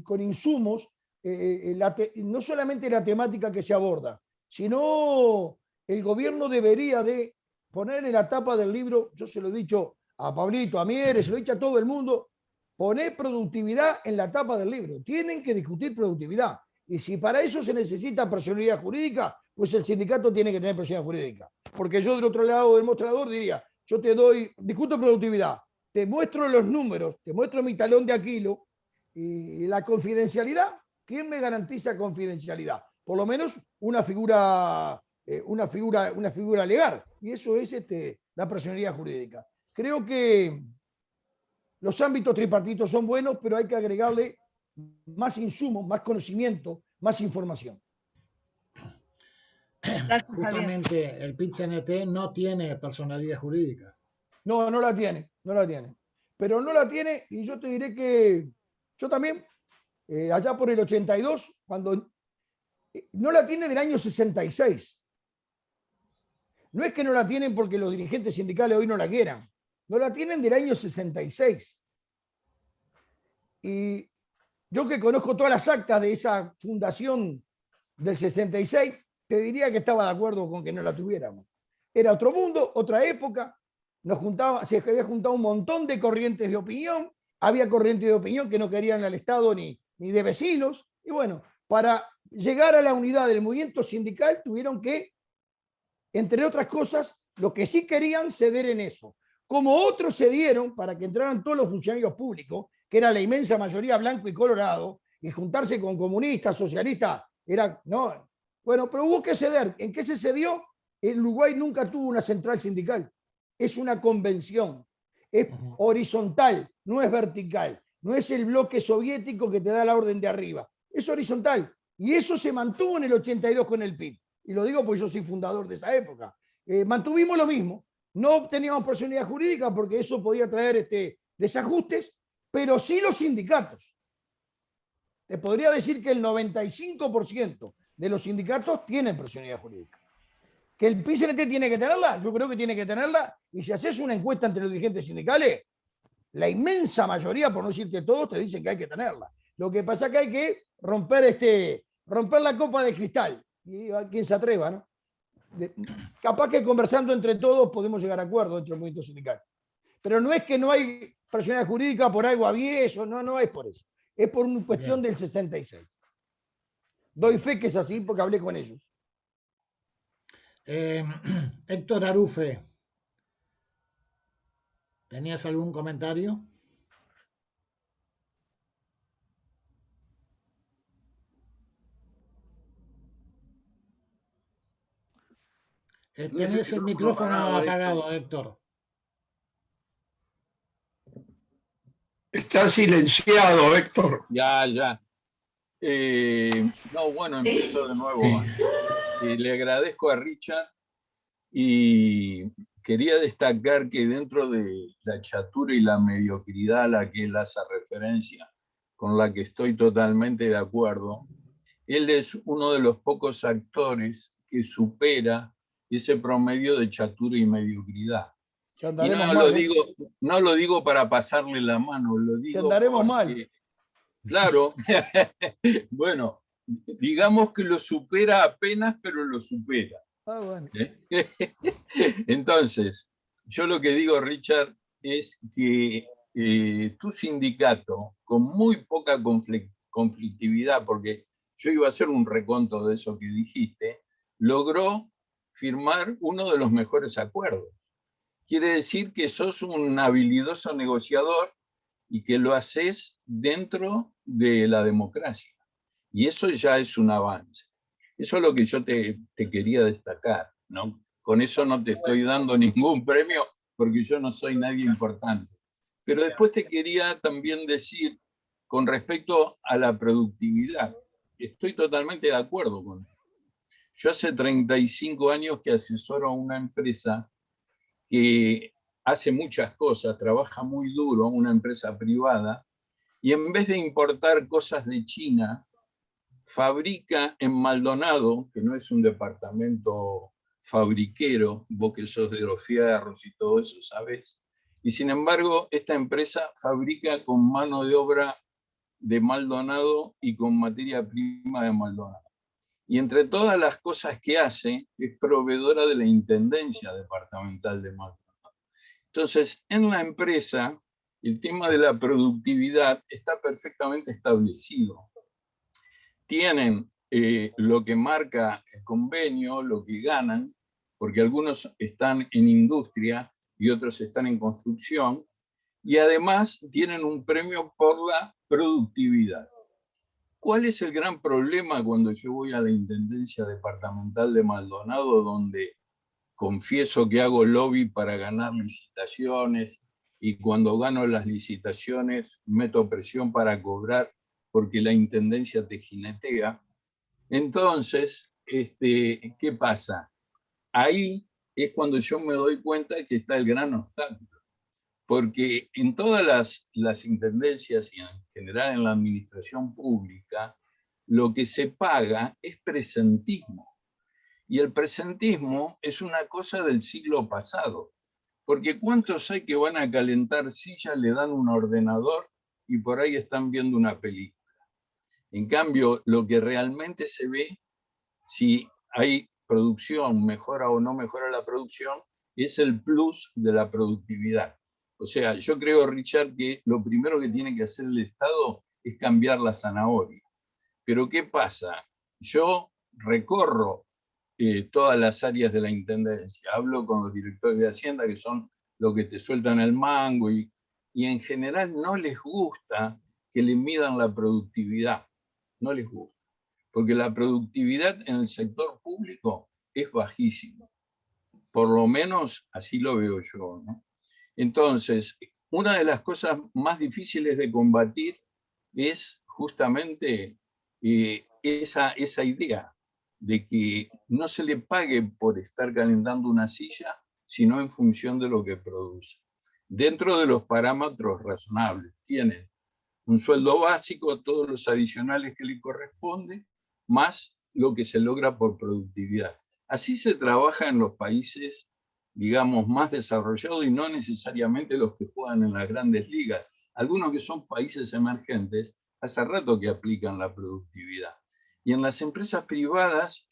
B: con insumos no solamente la temática que se aborda, sino el gobierno debería de poner en la tapa del libro, yo se lo he dicho a Pablito, a Mieres, se lo he dicho a todo el mundo, poner productividad en la tapa del libro. Tienen que discutir productividad. Y si para eso se necesita personalidad jurídica, pues el sindicato tiene que tener personalidad jurídica. Porque yo del otro lado del mostrador diría, yo discuto productividad, te muestro los números, te muestro mi talón de Aquilo y la confidencialidad. ¿Quién me garantiza confidencialidad? Por lo menos una figura legal. Y eso es la personalidad jurídica. Creo que los ámbitos tripartitos son buenos, pero hay que agregarle más insumos, más conocimiento, más información.
G: Gracias,
A: Justamente el PIT-CNT no tiene personalidad jurídica.
B: No la tiene. Pero no la tiene, y yo te diré que yo también, allá por el 82, cuando no la tiene del año 66. No es que no la tienen porque los dirigentes sindicales hoy no la quieran. No la tienen del año 66. Y yo que conozco todas las actas de esa fundación del 66, te diría que estaba de acuerdo con que no la tuviéramos. Era otro mundo, otra época, se había juntado un montón de corrientes de opinión, había corrientes de opinión que no querían al Estado ni de vecinos, y bueno, para llegar a la unidad del movimiento sindical tuvieron que, entre otras cosas, lo que sí querían ceder en eso. Como otros cedieron para que entraran todos los funcionarios públicos, que era la inmensa mayoría blanco y colorado, y juntarse con comunistas, socialistas, no. Bueno, pero hubo que ceder. ¿En qué se cedió? El Uruguay nunca tuvo una central sindical. Es una convención. Es horizontal, no es vertical. No es el bloque soviético que te da la orden de arriba. es horizontal. Y eso se mantuvo en el 82 con el PIB. Y lo digo porque yo soy fundador de esa época. Mantuvimos lo mismo. No teníamos personalidad jurídica porque eso podía traer desajustes, pero sí los sindicatos. Te podría decir que el 95% de los sindicatos tienen personalidad jurídica. ¿Que el PICNT tiene que tenerla? Yo creo que tiene que tenerla. Y si haces una encuesta entre los dirigentes sindicales, la inmensa mayoría, por no decirte todos, te dicen que hay que tenerla. Lo que pasa es que hay que romper la copa de cristal. Y a quien se atreva, ¿no? Capaz que conversando entre todos podemos llegar a acuerdos dentro del movimiento sindical. Pero no es que no hay personalidad jurídica por algo avieso, no es por eso. Es por una cuestión del 66. Doy fe que es así porque hablé con ellos.
A: Héctor Arufe, ¿tenías algún comentario? Tenés el micrófono apagado, Héctor.
H: Está silenciado, Héctor.
I: Ya. No, bueno, empiezo de nuevo. Le agradezco a Richard y quería destacar que dentro de la chatura y la mediocridad a la que él hace referencia, con la que estoy totalmente de acuerdo, él es uno de los pocos actores que supera ese promedio de chatura y mediocridad. Y no lo digo para pasarle la mano, lo digo
B: andaremos mal.
I: Claro, bueno, digamos que lo supera apenas, pero lo supera.
B: Bueno.
I: Entonces, yo lo que digo, Richard, es que tu sindicato, con muy poca conflictividad, porque yo iba a hacer un reconto de eso que dijiste, logró firmar uno de los mejores acuerdos. Quiere decir que sos un habilidoso negociador y que lo haces dentro de la democracia. Y eso ya es un avance. Eso es lo que yo te quería destacar, ¿no? Con eso no te estoy dando ningún premio porque yo no soy nadie importante. Pero después te quería también decir, con respecto a la productividad, estoy totalmente de acuerdo con eso. Yo hace 35 años que asesoro a una empresa que hace muchas cosas, trabaja muy duro, una empresa privada, y en vez de importar cosas de China, fabrica en Maldonado, que no es un departamento fabriquero, vos que sos de los fierros y todo eso sabés, y sin embargo esta empresa fabrica con mano de obra de Maldonado y con materia prima de Maldonado. Y entre todas las cosas que hace, es proveedora de la Intendencia Departamental de Maldonado. Entonces, en la empresa, el tema de la productividad está perfectamente establecido. Tienen lo que marca el convenio, lo que ganan, porque algunos están en industria y otros están en construcción, y además tienen un premio por la productividad. ¿Cuál es el gran problema cuando yo voy a la Intendencia Departamental de Maldonado, donde confieso que hago lobby para ganar licitaciones y cuando gano las licitaciones meto presión para cobrar porque la Intendencia te jinetea? Entonces, ¿qué pasa? Ahí es cuando yo me doy cuenta que está el gran obstáculo. Porque en todas las intendencias y en general en la administración pública, lo que se paga es presentismo. Y el presentismo es una cosa del siglo pasado. Porque ¿cuántos hay que van a calentar sillas, le dan un ordenador y por ahí están viendo una película? En cambio, lo que realmente se ve, si hay producción, mejora o no mejora la producción, es el plus de la productividad. O sea, yo creo, Richard, que lo primero que tiene que hacer el Estado es cambiar la zanahoria. Pero ¿qué pasa? Yo recorro todas las áreas de la Intendencia, hablo con los directores de Hacienda, que son los que te sueltan el mango, y en general no les gusta que le midan la productividad. No les gusta. Porque la productividad en el sector público es bajísima. Por lo menos así lo veo yo, ¿no? Entonces, una de las cosas más difíciles de combatir es justamente esa idea de que no se le pague por estar calentando una silla, sino en función de lo que produce. Dentro de los parámetros razonables, tienen un sueldo básico, todos los adicionales que le corresponde, más lo que se logra por productividad. Así se trabaja en los países, digamos, más desarrollados y no necesariamente los que juegan en las grandes ligas. Algunos que son países emergentes, hace rato que aplican la productividad. Y en las empresas privadas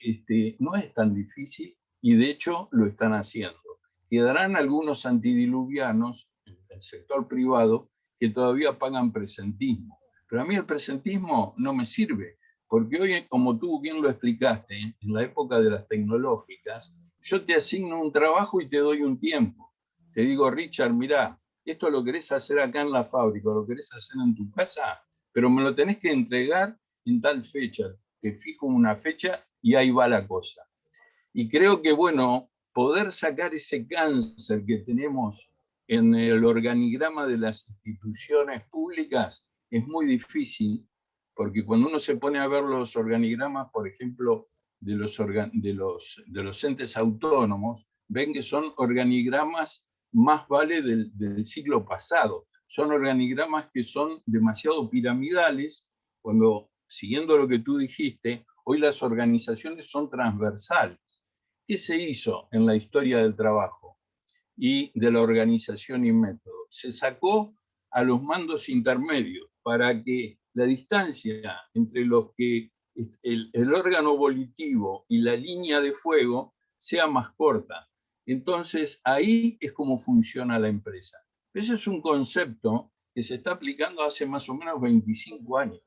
I: no es tan difícil y de hecho lo están haciendo. Quedarán algunos antidiluvianos en el sector privado que todavía pagan presentismo. Pero a mí el presentismo no me sirve, porque hoy, como tú bien lo explicaste, en la época de las tecnológicas, yo te asigno un trabajo y te doy un tiempo. Te digo, Richard, mirá, esto lo querés hacer acá en la fábrica, lo querés hacer en tu casa, pero me lo tenés que entregar en tal fecha. Te fijo una fecha y ahí va la cosa. Y creo que, bueno, poder sacar ese cáncer que tenemos en el organigrama de las instituciones públicas es muy difícil, porque cuando uno se pone a ver los organigramas, por ejemplo, de los entes autónomos, ven que son organigramas más vale del siglo pasado. Son organigramas que son demasiado piramidales, cuando, siguiendo lo que tú dijiste, hoy las organizaciones son transversales. ¿Qué se hizo en la historia del trabajo y de la organización y método? Se sacó a los mandos intermedios para que la distancia entre los que el órgano volitivo y la línea de fuego sea más corta. Entonces, ahí es como funciona la empresa. Ese es un concepto que se está aplicando hace más o menos 25 años.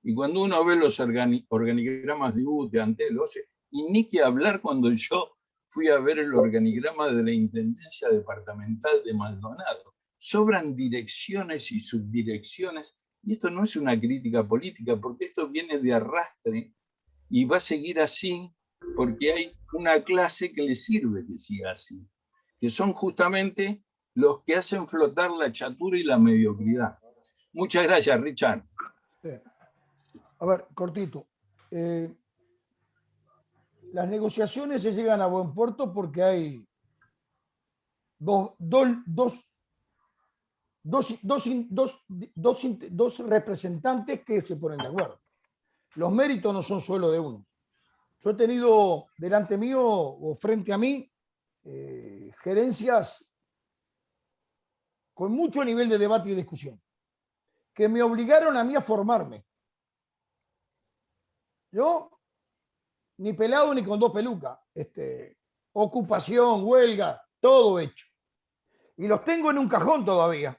I: Y cuando uno ve los organigramas de UTE, Antel, OCE, y ni que hablar cuando yo fui a ver el organigrama de la Intendencia Departamental de Maldonado. Sobran direcciones y subdirecciones, y esto no es una crítica política, porque esto viene de arrastre y va a seguir así porque hay una clase que le sirve que siga así, que son justamente los que hacen flotar la chatura y la mediocridad. Muchas gracias, Richard.
B: Sí. A ver, cortito. Las negociaciones se llegan a buen puerto porque hay dos representantes que se ponen de acuerdo. Los méritos no son solo de uno. Yo he tenido delante mío o frente a mí gerencias con mucho nivel de debate y discusión que me obligaron a mí a formarme. Yo, ni pelado ni con dos pelucas, ocupación, huelga, todo hecho. Y los tengo en un cajón todavía.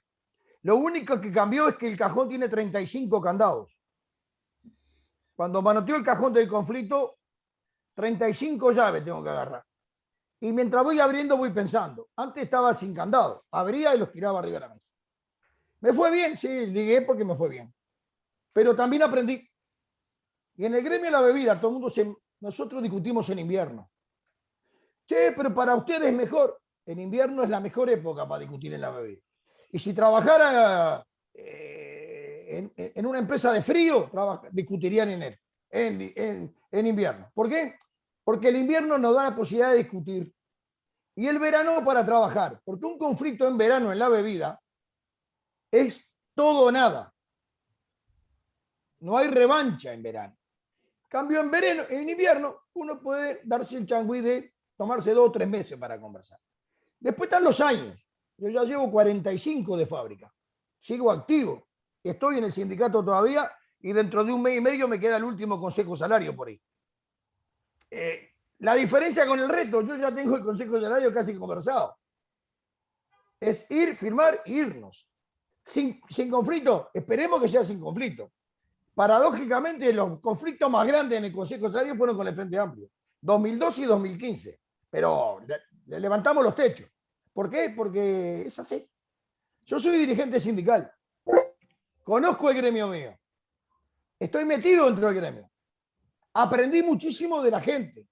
B: Lo único que cambió es que el cajón tiene 35 candados. Cuando manoteó el cajón del conflicto, 35 llaves tengo que agarrar. Y mientras voy abriendo, voy pensando. Antes estaba sin candado. Abría y los tiraba arriba de la mesa. ¿Me fue bien? Sí, ligué porque me fue bien. Pero también aprendí. Y en el gremio de la bebida, todo el mundo nosotros discutimos en invierno. Che, pero para ustedes es mejor. En invierno es la mejor época para discutir en la bebida. Y si trabajara en una empresa de frío, discutiría en enero, en invierno. ¿Por qué? Porque el invierno nos da la posibilidad de discutir. Y el verano para trabajar. Porque un conflicto en verano en la bebida es todo o nada. No hay revancha en verano. Cambio en invierno, uno puede darse el changüí de tomarse 2 o 3 meses para conversar. Después están los años. Yo ya llevo 45 de fábrica. Sigo activo. Estoy en el sindicato todavía y dentro de 1 mes y medio me queda el último consejo salario por ahí. La diferencia con el resto, yo ya tengo el consejo salario casi conversado. Es ir, firmar e irnos. Sin conflicto, esperemos que sea sin conflicto. Paradójicamente, los conflictos más grandes en el Consejo Salario fueron con el Frente Amplio, 2012 y 2015. Pero le levantamos los techos. ¿Por qué? Porque es así. Yo soy dirigente sindical. Conozco el gremio mío. Estoy metido dentro del gremio. Aprendí muchísimo de la gente.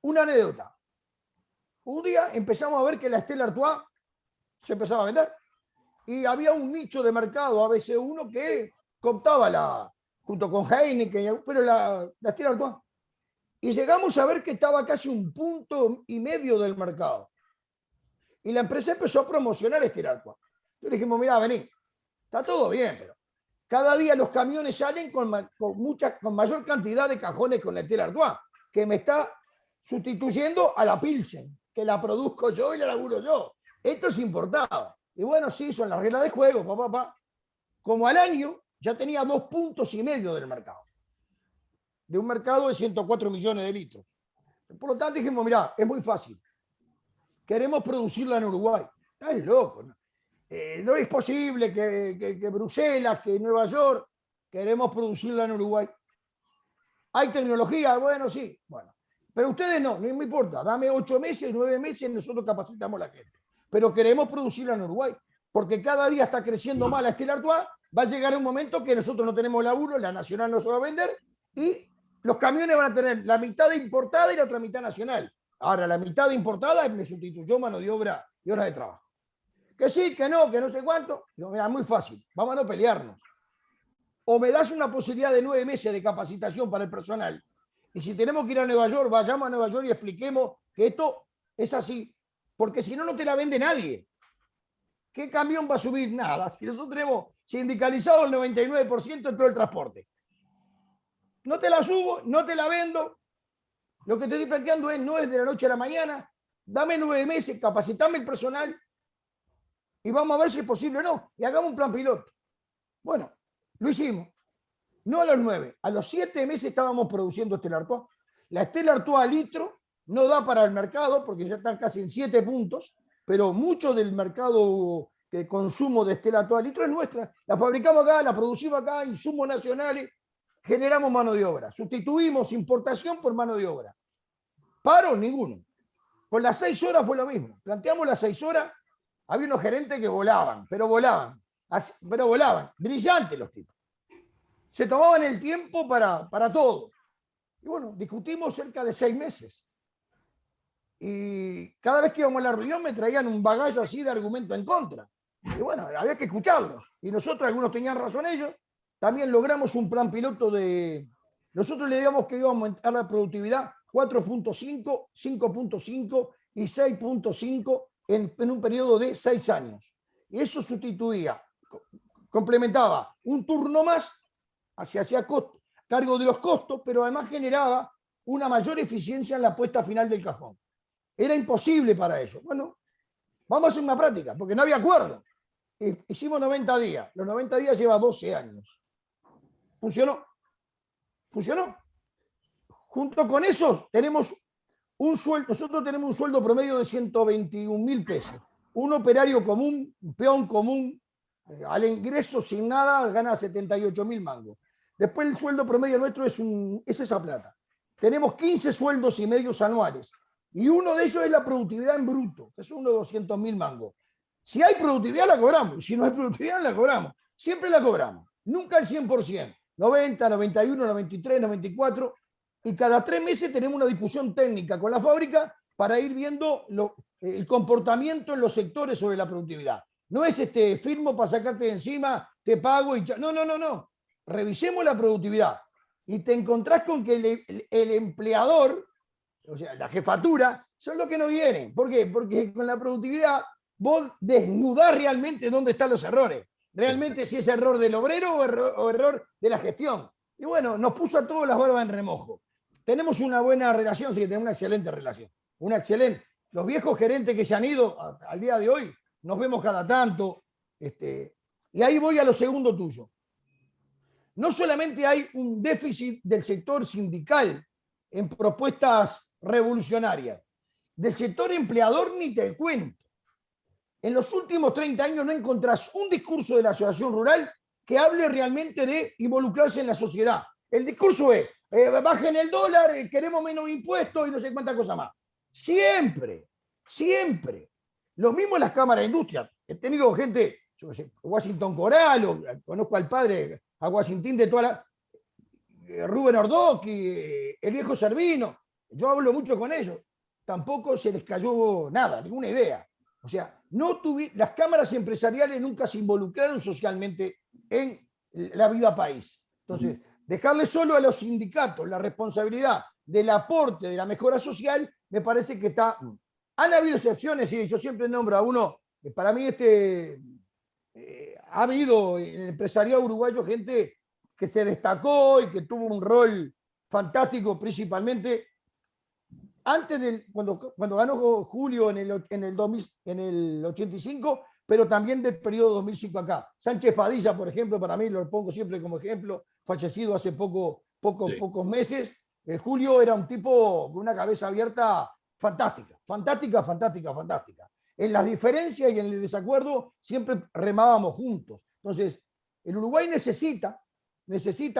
B: Una anécdota. Un día empezamos a ver que la Stella Artois se empezaba a vender. Y había un nicho de mercado, ABC1, que cooptaba junto con Heineken, pero la Stella Artois. Y llegamos a ver que estaba casi 1,5 puntos del mercado. Y la empresa empezó a promocionar Stella Artois. Entonces dijimos, mira, vení, está todo bien, pero cada día los camiones salen con mayor cantidad de cajones con la Stella Artois, que me está sustituyendo a la Pilsen, que la produzco yo y la laburo yo. Esto es importado. Y bueno, sí, son las reglas de juego, papá. Como al año ya tenía 2,5 puntos del mercado. De un mercado de 104 millones de litros. Por lo tanto dijimos, mirá, es muy fácil. Queremos producirla en Uruguay. Estás loco, ¿no? No es posible que Bruselas, que Nueva York, queremos producirla en Uruguay. ¿Hay tecnología? Bueno, sí. Bueno. Pero ustedes no me importa. Dame 8 meses, 9 meses, nosotros capacitamos a la gente. Pero queremos producirla en Uruguay. Porque cada día está creciendo más la Stella Artois. Va a llegar un momento que nosotros no tenemos laburo, la nacional no se va a vender y los camiones van a tener la mitad de importada y la otra mitad nacional. Ahora, la mitad de importada me sustituyó mano de obra y horas de trabajo. Que sí, que no sé cuánto. Digo, mira, muy fácil, vamos a no pelearnos. O me das una posibilidad de 9 meses de capacitación para el personal. Y si tenemos que ir a Nueva York, vayamos a Nueva York y expliquemos que esto es así. Porque si no, no te la vende nadie. ¿Qué camión va a subir? Nada. Si nosotros tenemos sindicalizado el 99% de todo el transporte. No te la subo, no te la vendo. Lo que te estoy planteando no es de la noche a la mañana. Dame 9 meses, capacitame el personal y vamos a ver si es posible o no. Y hagamos un plan piloto. Bueno, lo hicimos. No a los 9, a los 7 meses estábamos produciendo Stella Artois. La Stella Artois a litro no da para el mercado porque ya están casi en 7 puntos, pero mucho del mercado que consumo de Stella Artois a litro es nuestra. La fabricamos acá, la producimos acá, insumos nacionales, generamos mano de obra. Sustituimos importación por mano de obra. Paro, ninguno. Con las 6 horas fue lo mismo. Planteamos las 6 horas, había unos gerentes que volaban. Brillantes los tipos. Se tomaban el tiempo para todo. Y bueno, discutimos cerca de 6 meses. Y cada vez que íbamos a la reunión me traían un bagaje así de argumento en contra. Y bueno, había que escucharlos. Y nosotros, algunos tenían razón ellos, también logramos un plan piloto de... Nosotros le digamos que íbamos a aumentar la productividad 4.5, 5.5 y 6.5 en un periodo de 6 años. Y eso sustituía, complementaba un turno más, hacía cargo de los costos, pero además generaba una mayor eficiencia en la puesta final del cajón. Era imposible para ellos. Bueno, vamos a hacer una práctica, porque no había acuerdo. Hicimos 90 días. Los 90 días lleva 12 años. Funcionó. Junto con esos tenemos un sueldo. Nosotros tenemos un sueldo promedio de 121.000 pesos. Un operario común, un peón común, al ingreso sin nada, gana 78.000 mangos. Después el sueldo promedio nuestro es esa plata. Tenemos 15 sueldos y medios anuales. Y uno de ellos es la productividad en bruto, que es uno de 200.000 mangos. Si hay productividad, la cobramos. Y si no hay productividad, no la cobramos. Siempre la cobramos. Nunca el 100%. 90, 91, 93, 94. Y cada 3 meses tenemos una discusión técnica con la fábrica para ir viendo el comportamiento en los sectores sobre la productividad. No es firmo para sacarte de encima, te pago y... No. Revisemos la productividad. Y te encontrás con que el empleador, o sea, la jefatura, son los que no vienen. ¿Por qué? Porque con la productividad vos desnudás realmente dónde están los errores. Realmente si es error del obrero o error de la gestión. Y bueno, nos puso a todos las barbas en remojo. Tenemos una buena relación, sí, tenemos una excelente relación. Una excelente. Los viejos gerentes que se han ido al día de hoy, nos vemos cada tanto. Y ahí voy a lo segundo tuyo. No solamente hay un déficit del sector sindical en propuestas revolucionarias, del sector empleador ni te cuento. En los últimos 30 años no encontrás un discurso de la asociación rural que hable realmente de involucrarse en la sociedad. El discurso es, bajen el dólar, queremos menos impuestos y no sé cuántas cosas más. Siempre. Lo mismo en las cámaras de industria. He tenido gente, yo no sé, Washington Coral, conozco al padre Aguacintín de toda la... Rubén Ordóqui, el viejo Servino. Yo hablo mucho con ellos. Tampoco se les cayó nada, ninguna idea. O sea, las cámaras empresariales nunca se involucraron socialmente en la vida país. Entonces, Dejarle solo a los sindicatos la responsabilidad del aporte de la mejora social, me parece que está... Han habido excepciones, y yo siempre nombro a uno, para mí ha habido en el empresariado uruguayo gente que se destacó y que tuvo un rol fantástico, principalmente antes cuando ganó Julio en el 85, pero también del periodo 2005 acá. Sánchez Padilla, por ejemplo, para mí lo pongo siempre como ejemplo, fallecido hace pocos meses. Julio era un tipo con una cabeza abierta fantástica. En las diferencias y en el desacuerdo siempre remábamos juntos. Entonces, el Uruguay necesita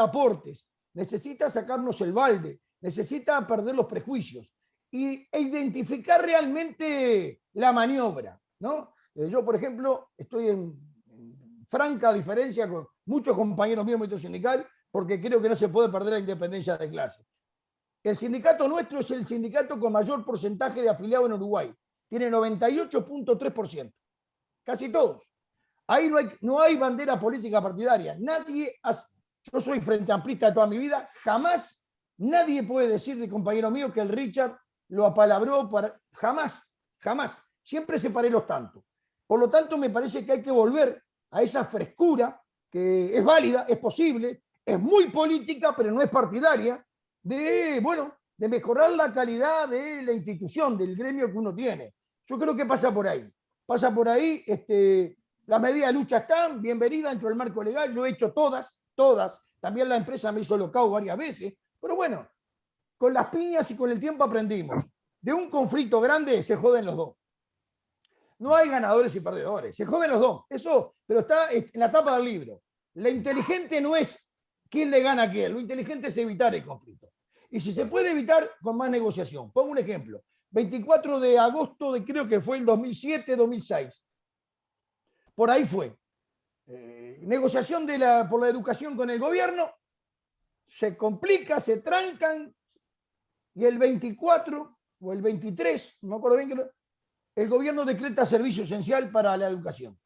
B: aportes, necesita sacarnos el balde, necesita perder los prejuicios e identificar realmente la maniobra, ¿no? Yo, por ejemplo, estoy en franca diferencia con muchos compañeros míos del movimiento sindical, porque creo que no se puede perder la independencia de clase. El sindicato nuestro es el sindicato con mayor porcentaje de afiliados en Uruguay. Tiene 98.3%. Casi todos. Ahí no hay bandera política partidaria. Yo soy frente amplista de toda mi vida. Jamás nadie puede decir de compañero mío que el Richard lo apalabró. Jamás. Siempre separé los tantos. Por lo tanto, me parece que hay que volver a esa frescura que es válida, es posible, es muy política, pero no es partidaria, de mejorar la calidad de la institución, del gremio que uno tiene. Yo creo que pasa por ahí. Las medidas de lucha están, bienvenidas dentro del marco legal. Yo he hecho todas. También la empresa me hizo locao varias veces. Pero bueno, con las piñas y con el tiempo aprendimos. De un conflicto grande se joden los dos. No hay ganadores y perdedores, se joden los dos. Eso, pero está en la tapa del libro. Lo inteligente no es quién le gana a quién, lo inteligente es evitar el conflicto. Y si se puede evitar, con más negociación. Pongo un ejemplo. 24 de agosto de creo que fue el 2007-2006. Por ahí fue. Negociación por la educación con el gobierno. Se complica, se trancan. Y el 24 o el 23, no me acuerdo bien, el gobierno decreta servicio esencial para la educación.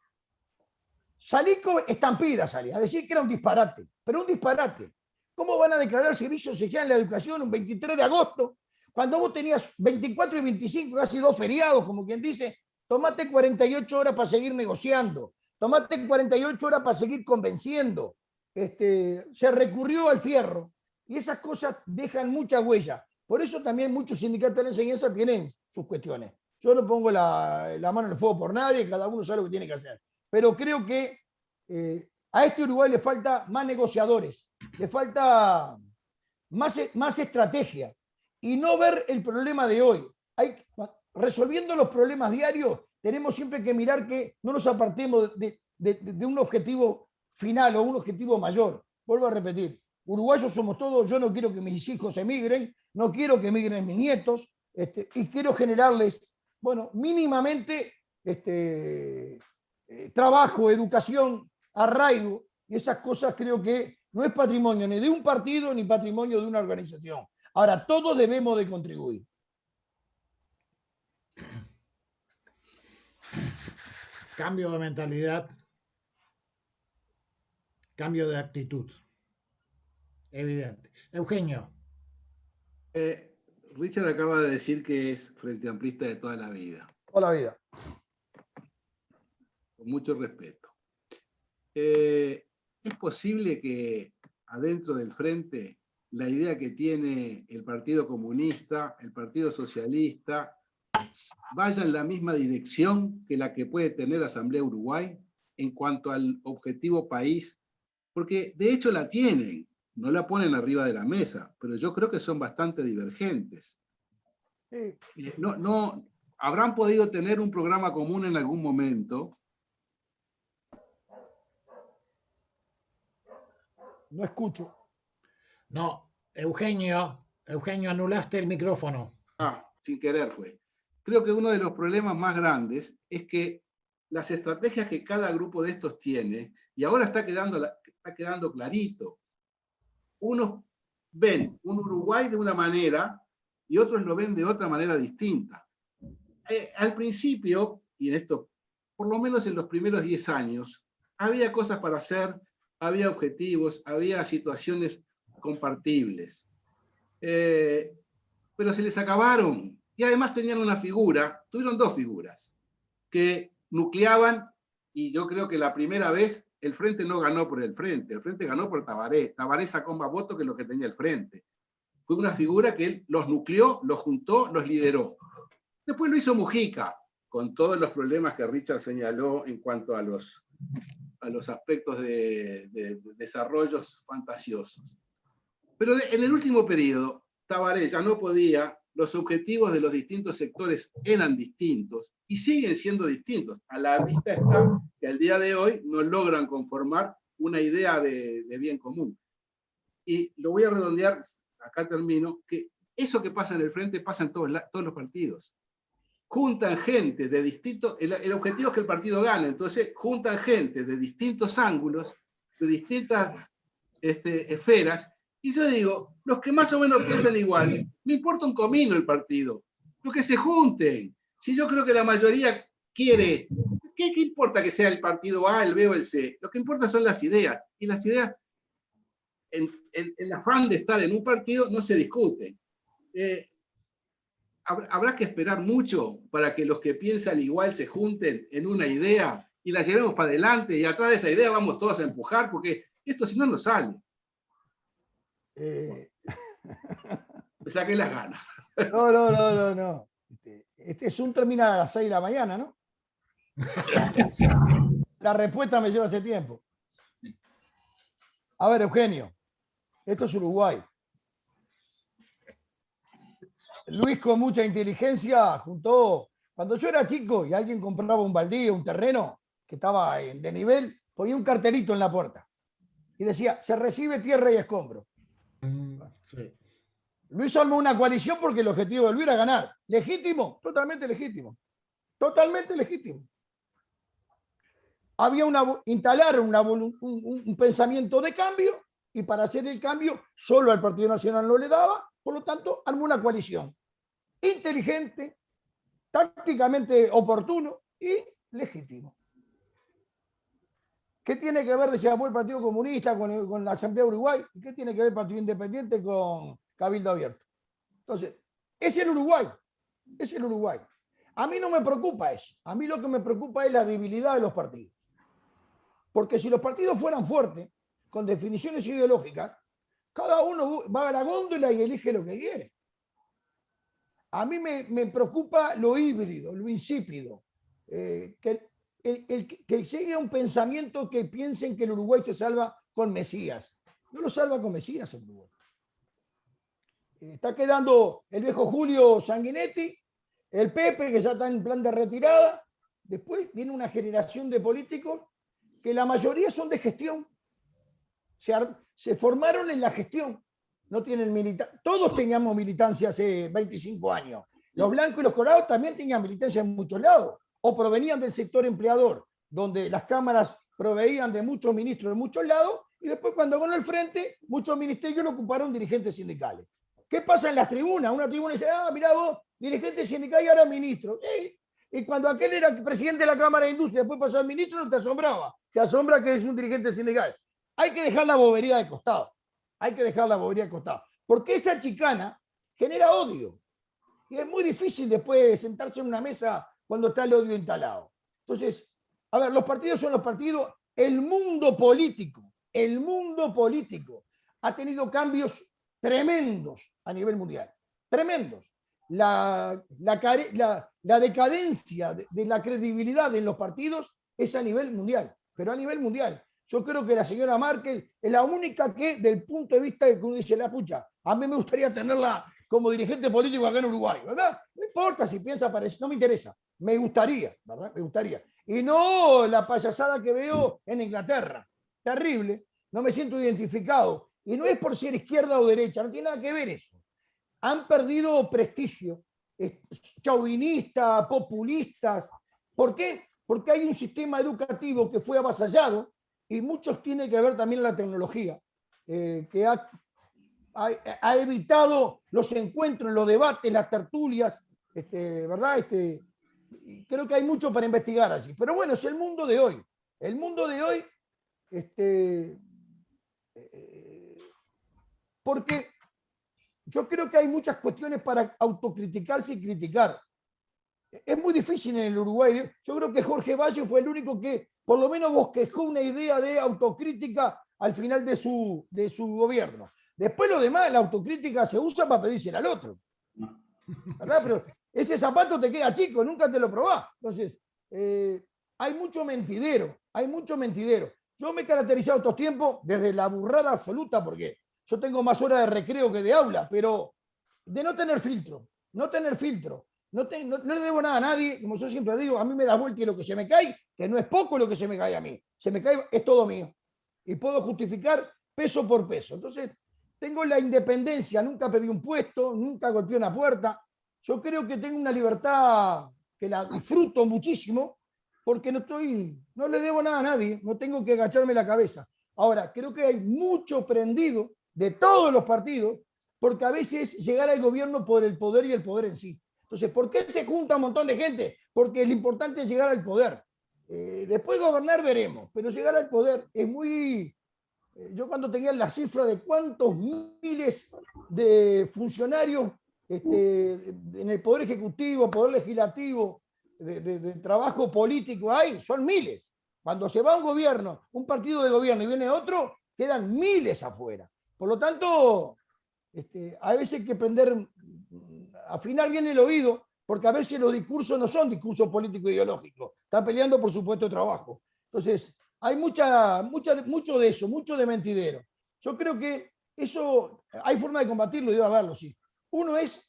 B: Salí con estampida, a decir que era un disparate. Pero un disparate. ¿Cómo van a declarar servicio esencial en la educación un 23 de agosto? Cuando vos tenías 24 y 25, casi 2 feriados, como quien dice, tomate 48 horas para seguir negociando, tomate 48 horas para seguir convenciendo. Se recurrió al fierro y esas cosas dejan mucha huella. Por eso también muchos sindicatos de la enseñanza tienen sus cuestiones. Yo no pongo la mano en el fuego por nadie, cada uno sabe lo que tiene que hacer. Pero creo que a este Uruguay le falta más negociadores, le falta más estrategia y no ver el problema de hoy. Resolviendo los problemas diarios, tenemos siempre que mirar que no nos apartemos de un objetivo final o un objetivo mayor. Vuelvo a repetir, uruguayos somos todos, yo no quiero que mis hijos emigren, no quiero que emigren mis nietos, y quiero generarles, mínimamente trabajo, educación, arraigo, y esas cosas creo que no es patrimonio ni de un partido ni patrimonio de una organización. Ahora, todos debemos de contribuir.
A: Cambio de mentalidad, cambio de actitud. Evidente. Eugenio.
E: Richard acaba de decir que es frente amplista de toda la vida.
B: Toda la vida.
E: Con mucho respeto. ¿Es posible que adentro del frente la idea que tiene el Partido Comunista, el Partido Socialista, vaya en la misma dirección que la que puede tener Asamblea Uruguay en cuanto al objetivo país? Porque de hecho la tienen, no la ponen arriba de la mesa, pero yo creo que son bastante divergentes.
B: Sí.
E: No, habrán podido tener un programa común en algún momento.
B: No escucho.
A: No, Eugenio, anulaste el micrófono.
E: Sin querer fue. Creo que uno de los problemas más grandes es que las estrategias que cada grupo de estos tiene, y ahora está quedando clarito, unos ven un Uruguay de una manera y otros lo ven de otra manera distinta. Al principio, y en esto, por lo menos en los primeros 10 años, había cosas para hacer, había objetivos, había situaciones compartibles. Pero se les acabaron. Y además tenían una figura, tuvieron dos figuras, que nucleaban, y yo creo que la primera vez el Frente no ganó por el Frente ganó por Tabaré. Tabaré sacó más votos que lo que tenía el Frente. Fue una figura que él los nucleó, los juntó, los lideró. Después lo hizo Mujica, con todos los problemas que Richard señaló en cuanto a los aspectos de desarrollos fantasiosos. Pero en el último periodo, Tabaré ya no podía, los objetivos de los distintos sectores eran distintos y siguen siendo distintos. A la vista está que al día de hoy no logran conformar una idea de bien común. Y lo voy a redondear, acá termino, que eso que pasa en el Frente pasa en todos los partidos. Juntan gente de distintos, el objetivo es que el partido gane, entonces juntan gente de distintos ángulos, de distintas esferas, y yo digo, los que más o menos piensan igual, me importa un comino el partido, los que se junten. Si yo creo que la mayoría quiere, ¿qué importa que sea el partido A, el B o el C? Lo que importa son las ideas, y las ideas, en el afán de estar en un partido, no se discuten. Habrá que esperar mucho para que los que piensan igual se junten en una idea y la llevemos para adelante, y atrás de esa idea vamos todos a empujar, porque esto si no nos sale. Me saqué las ganas.
B: No. Este Zoom termina a las 6 de la mañana, ¿no? La respuesta me lleva hace tiempo. A ver, Eugenio, esto es Uruguay. Luis, con mucha inteligencia, juntó. Cuando yo era chico y alguien compraba un baldío, un terreno que estaba de nivel, ponía un cartelito en la puerta y decía: se recibe tierra y escombro.
A: Sí.
B: Luis armó una coalición porque el objetivo de Luis era ganar. ¿Legítimo? Totalmente legítimo. Totalmente legítimo. Había instalar un pensamiento de cambio, y para hacer el cambio solo al Partido Nacional no le daba, por lo tanto armó una coalición inteligente, tácticamente oportuno y legítimo. ¿Qué tiene que ver, decía, el Partido Comunista con la Asamblea de Uruguay? ¿Y qué tiene que ver el Partido Independiente con Cabildo Abierto? Entonces, es el Uruguay. Es el Uruguay. A mí no me preocupa eso. A mí lo que me preocupa es la debilidad de los partidos. Porque si los partidos fueran fuertes, con definiciones ideológicas, cada uno va a la góndola y elige lo que quiere. A mí me preocupa lo híbrido, lo insípido. Que llegue a un pensamiento que piensen que el Uruguay se salva con Mesías. No lo salva con Mesías el Uruguay. Está quedando el viejo Julio Sanguinetti, el Pepe, que ya está en plan de retirada. Después viene una generación de políticos que la mayoría son de gestión. Se formaron en la gestión. No tienen militancia. Todos teníamos militancia hace 25 años. Los blancos y los colorados también tenían militancia en muchos lados. O provenían del sector empleador, donde las cámaras proveían de muchos ministros de muchos lados, y después cuando ganó el Frente, muchos ministerios lo ocuparon dirigentes sindicales. ¿Qué pasa en las tribunas? Una tribuna dice: ah, mirá vos, dirigente sindical y ahora ministro. Y cuando aquel era presidente de la Cámara de Industria, después pasó al ministro, no te asombraba. Te asombra que es un dirigente sindical. Hay que dejar la bobería de costado. Hay que dejar la bobería de costado. Porque esa chicana genera odio. Y es muy difícil después sentarse en una mesa cuando está el odio instalado. Entonces, a ver, los partidos son los partidos. El mundo político ha tenido cambios tremendos a nivel mundial. Tremendos. La decadencia de la credibilidad en los partidos es a nivel mundial. Pero a nivel mundial. Yo creo que la señora Merkel es la única que, del punto de vista de que uno dice, la pucha, a mí me gustaría tenerla como dirigente político acá en Uruguay, ¿verdad? No importa si piensa parecido, no me interesa. Me gustaría, ¿verdad? Me gustaría. Y no la payasada que veo en Inglaterra. Terrible. No me siento identificado. Y no es por ser izquierda o derecha, no tiene nada que ver eso. Han perdido prestigio. Chauvinistas, populistas. ¿Por qué? Porque hay un sistema educativo que fue avasallado, y muchos tiene que ver también la tecnología, que ha evitado los encuentros, los debates, las tertulias, ¿verdad? Creo que hay mucho para investigar allí. Pero bueno, es el mundo de hoy. El mundo de hoy, porque yo creo que hay muchas cuestiones para autocriticarse y criticar. Es muy difícil en el Uruguay. Yo creo que Jorge Valle fue el único que por lo menos bosquejó una idea de autocrítica al final de su gobierno. Después lo demás, la autocrítica se usa para pedírsela al otro. ¿Verdad? Pero ese zapato te queda chico, nunca te lo probás. Entonces, hay mucho mentidero, hay mucho mentidero. Yo me he caracterizado estos tiempos desde la burrada absoluta, porque yo tengo más horas de recreo que de aula, pero de no tener filtro, no tener filtro. No le debo nada a nadie, como yo siempre digo, a mí me da vuelta y lo que se me cae, que no es poco lo que se me cae a mí, se me cae, es todo mío. Y puedo justificar peso por peso. Entonces, tengo la independencia, nunca pedí un puesto, nunca golpeé una puerta. Yo creo que tengo una libertad que la disfruto muchísimo, porque no le debo nada a nadie, no tengo que agacharme la cabeza. Ahora, creo que hay mucho prendido de todos los partidos, porque a veces llegar al gobierno por el poder y el poder en sí. Entonces, ¿por qué se junta un montón de gente? Porque lo importante es llegar al poder. Después gobernar veremos, pero llegar al poder es muy... yo cuando tenía la cifra de cuántos miles de funcionarios en el Poder Ejecutivo, Poder Legislativo, de trabajo político hay, son miles. Cuando se va un gobierno, un partido de gobierno y viene otro, quedan miles afuera. Por lo tanto, a veces hay que afinar bien el oído, porque a veces los discursos no son discursos político-ideológicos, están peleando por su puesto de trabajo. Entonces, hay mucho de eso, mucho de mentidero. Yo creo que eso, hay forma de combatirlo y debe haberlo, sí. Uno es,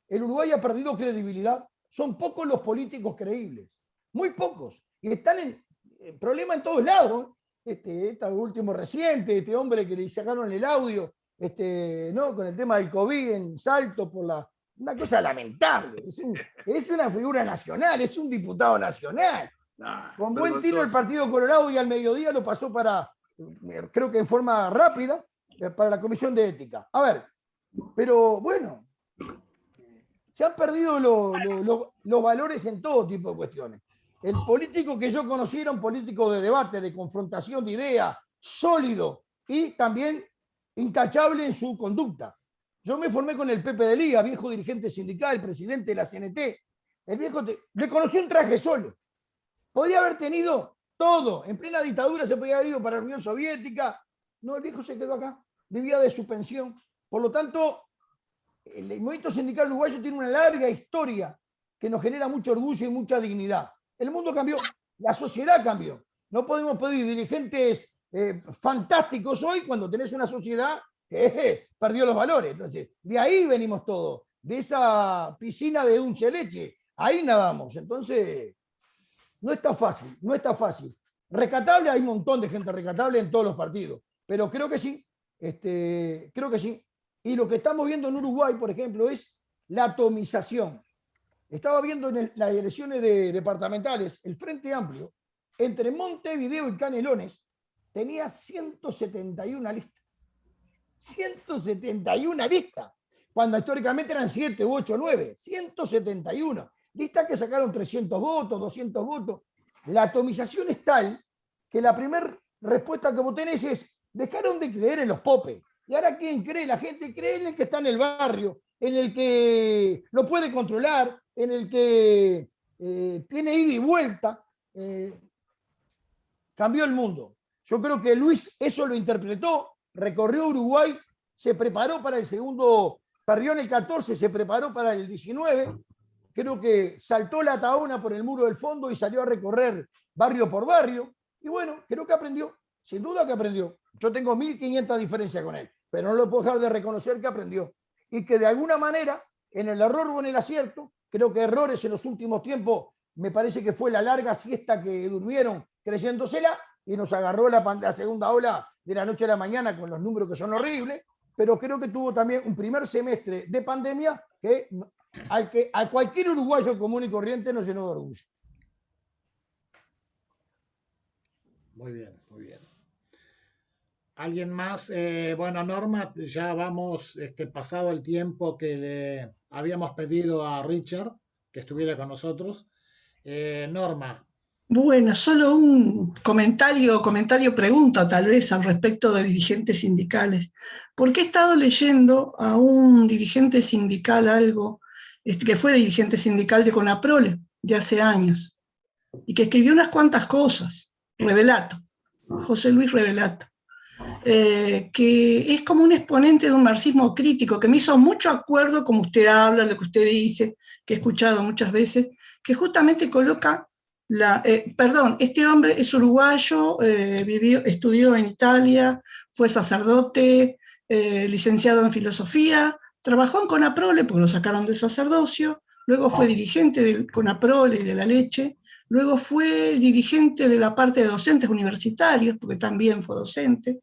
B: el Uruguay ha perdido credibilidad, son pocos los políticos creíbles, muy pocos, y están en problema en todos lados. Este último reciente, este hombre que le sacaron el audio, ¿no? Con el tema del COVID en Salto, una cosa lamentable. Es una figura nacional, es un diputado nacional. Con buen tiro el Partido Colorado y al mediodía lo pasó creo que en forma rápida, para la Comisión de Ética. A ver, pero bueno, se han perdido los valores en todo tipo de cuestiones. El político que yo conocí era un político de debate, de confrontación de ideas, sólido y también intachable en su conducta. Yo me formé con el Pepe de Liga, viejo dirigente sindical, presidente de la CNT. El viejo le conocí un traje solo. Podía haber tenido todo. En plena dictadura se podía haber ido para la Unión Soviética. No, el viejo se quedó acá. Vivía de su pensión. Por lo tanto, el movimiento sindical uruguayo tiene una larga historia que nos genera mucho orgullo y mucha dignidad. El mundo cambió, la sociedad cambió. No podemos pedir dirigentes fantásticos hoy cuando tenés una sociedad que perdió los valores. Entonces, de ahí venimos todos, de esa piscina de dulce leche. Ahí nadamos. Entonces, no está fácil, no está fácil. Rescatable, hay un montón de gente rescatable en todos los partidos, pero creo que sí, creo que sí. Y lo que estamos viendo en Uruguay, por ejemplo, es la atomización. Estaba viendo en las elecciones departamentales, el Frente Amplio, entre Montevideo y Canelones, tenía 171 listas. 171 listas, cuando históricamente eran 7, 8, 9. 171. Listas que sacaron 300 votos, 200 votos. La atomización es tal que la primera respuesta que vos tenés es: dejaron de creer en los popes. Y ahora, ¿quién cree? La gente cree en el que está en el barrio, en el que lo puede controlar, en el que tiene ida y vuelta. Cambió el mundo. Yo creo que Luis eso lo interpretó, recorrió Uruguay, se preparó para el segundo, perdió en el 14, se preparó para el 19. Creo que saltó la taona por el muro del fondo y salió a recorrer barrio por barrio. Y bueno, creo que aprendió, sin duda que aprendió. Yo tengo 1500 diferencias con él, pero no lo puedo dejar de reconocer que aprendió. Y que de alguna manera, en el error o en el acierto, creo que errores en los últimos tiempos, me parece que fue la larga siesta que durmieron creyéndosela y nos agarró la segunda ola de la noche a la mañana con los números que son horribles, pero creo que tuvo también un primer semestre de pandemia que a cualquier uruguayo común y corriente nos llenó de orgullo.
A: Muy bien, muy bien. ¿Alguien más? Bueno, Norma, ya vamos pasado el tiempo que le habíamos pedido a Richard que estuviera con nosotros. Norma,
D: Bueno, solo un comentario pregunta tal vez al respecto de dirigentes sindicales. Porque he estado leyendo a un dirigente sindical algo, que fue dirigente sindical de CONAPROLE de hace años, y que escribió unas cuantas cosas, Revelato, José Luis Revelato, que es como un exponente de un marxismo crítico, que me hizo mucho acuerdo, como usted habla, lo que usted dice, que he escuchado muchas veces, que justamente coloca este hombre es uruguayo, estudió en Italia, fue sacerdote, licenciado en filosofía, trabajó en CONAPROLE porque lo sacaron del sacerdocio, luego fue dirigente del CONAPROLE y de la leche, luego fue dirigente de la parte de docentes universitarios, porque también fue docente,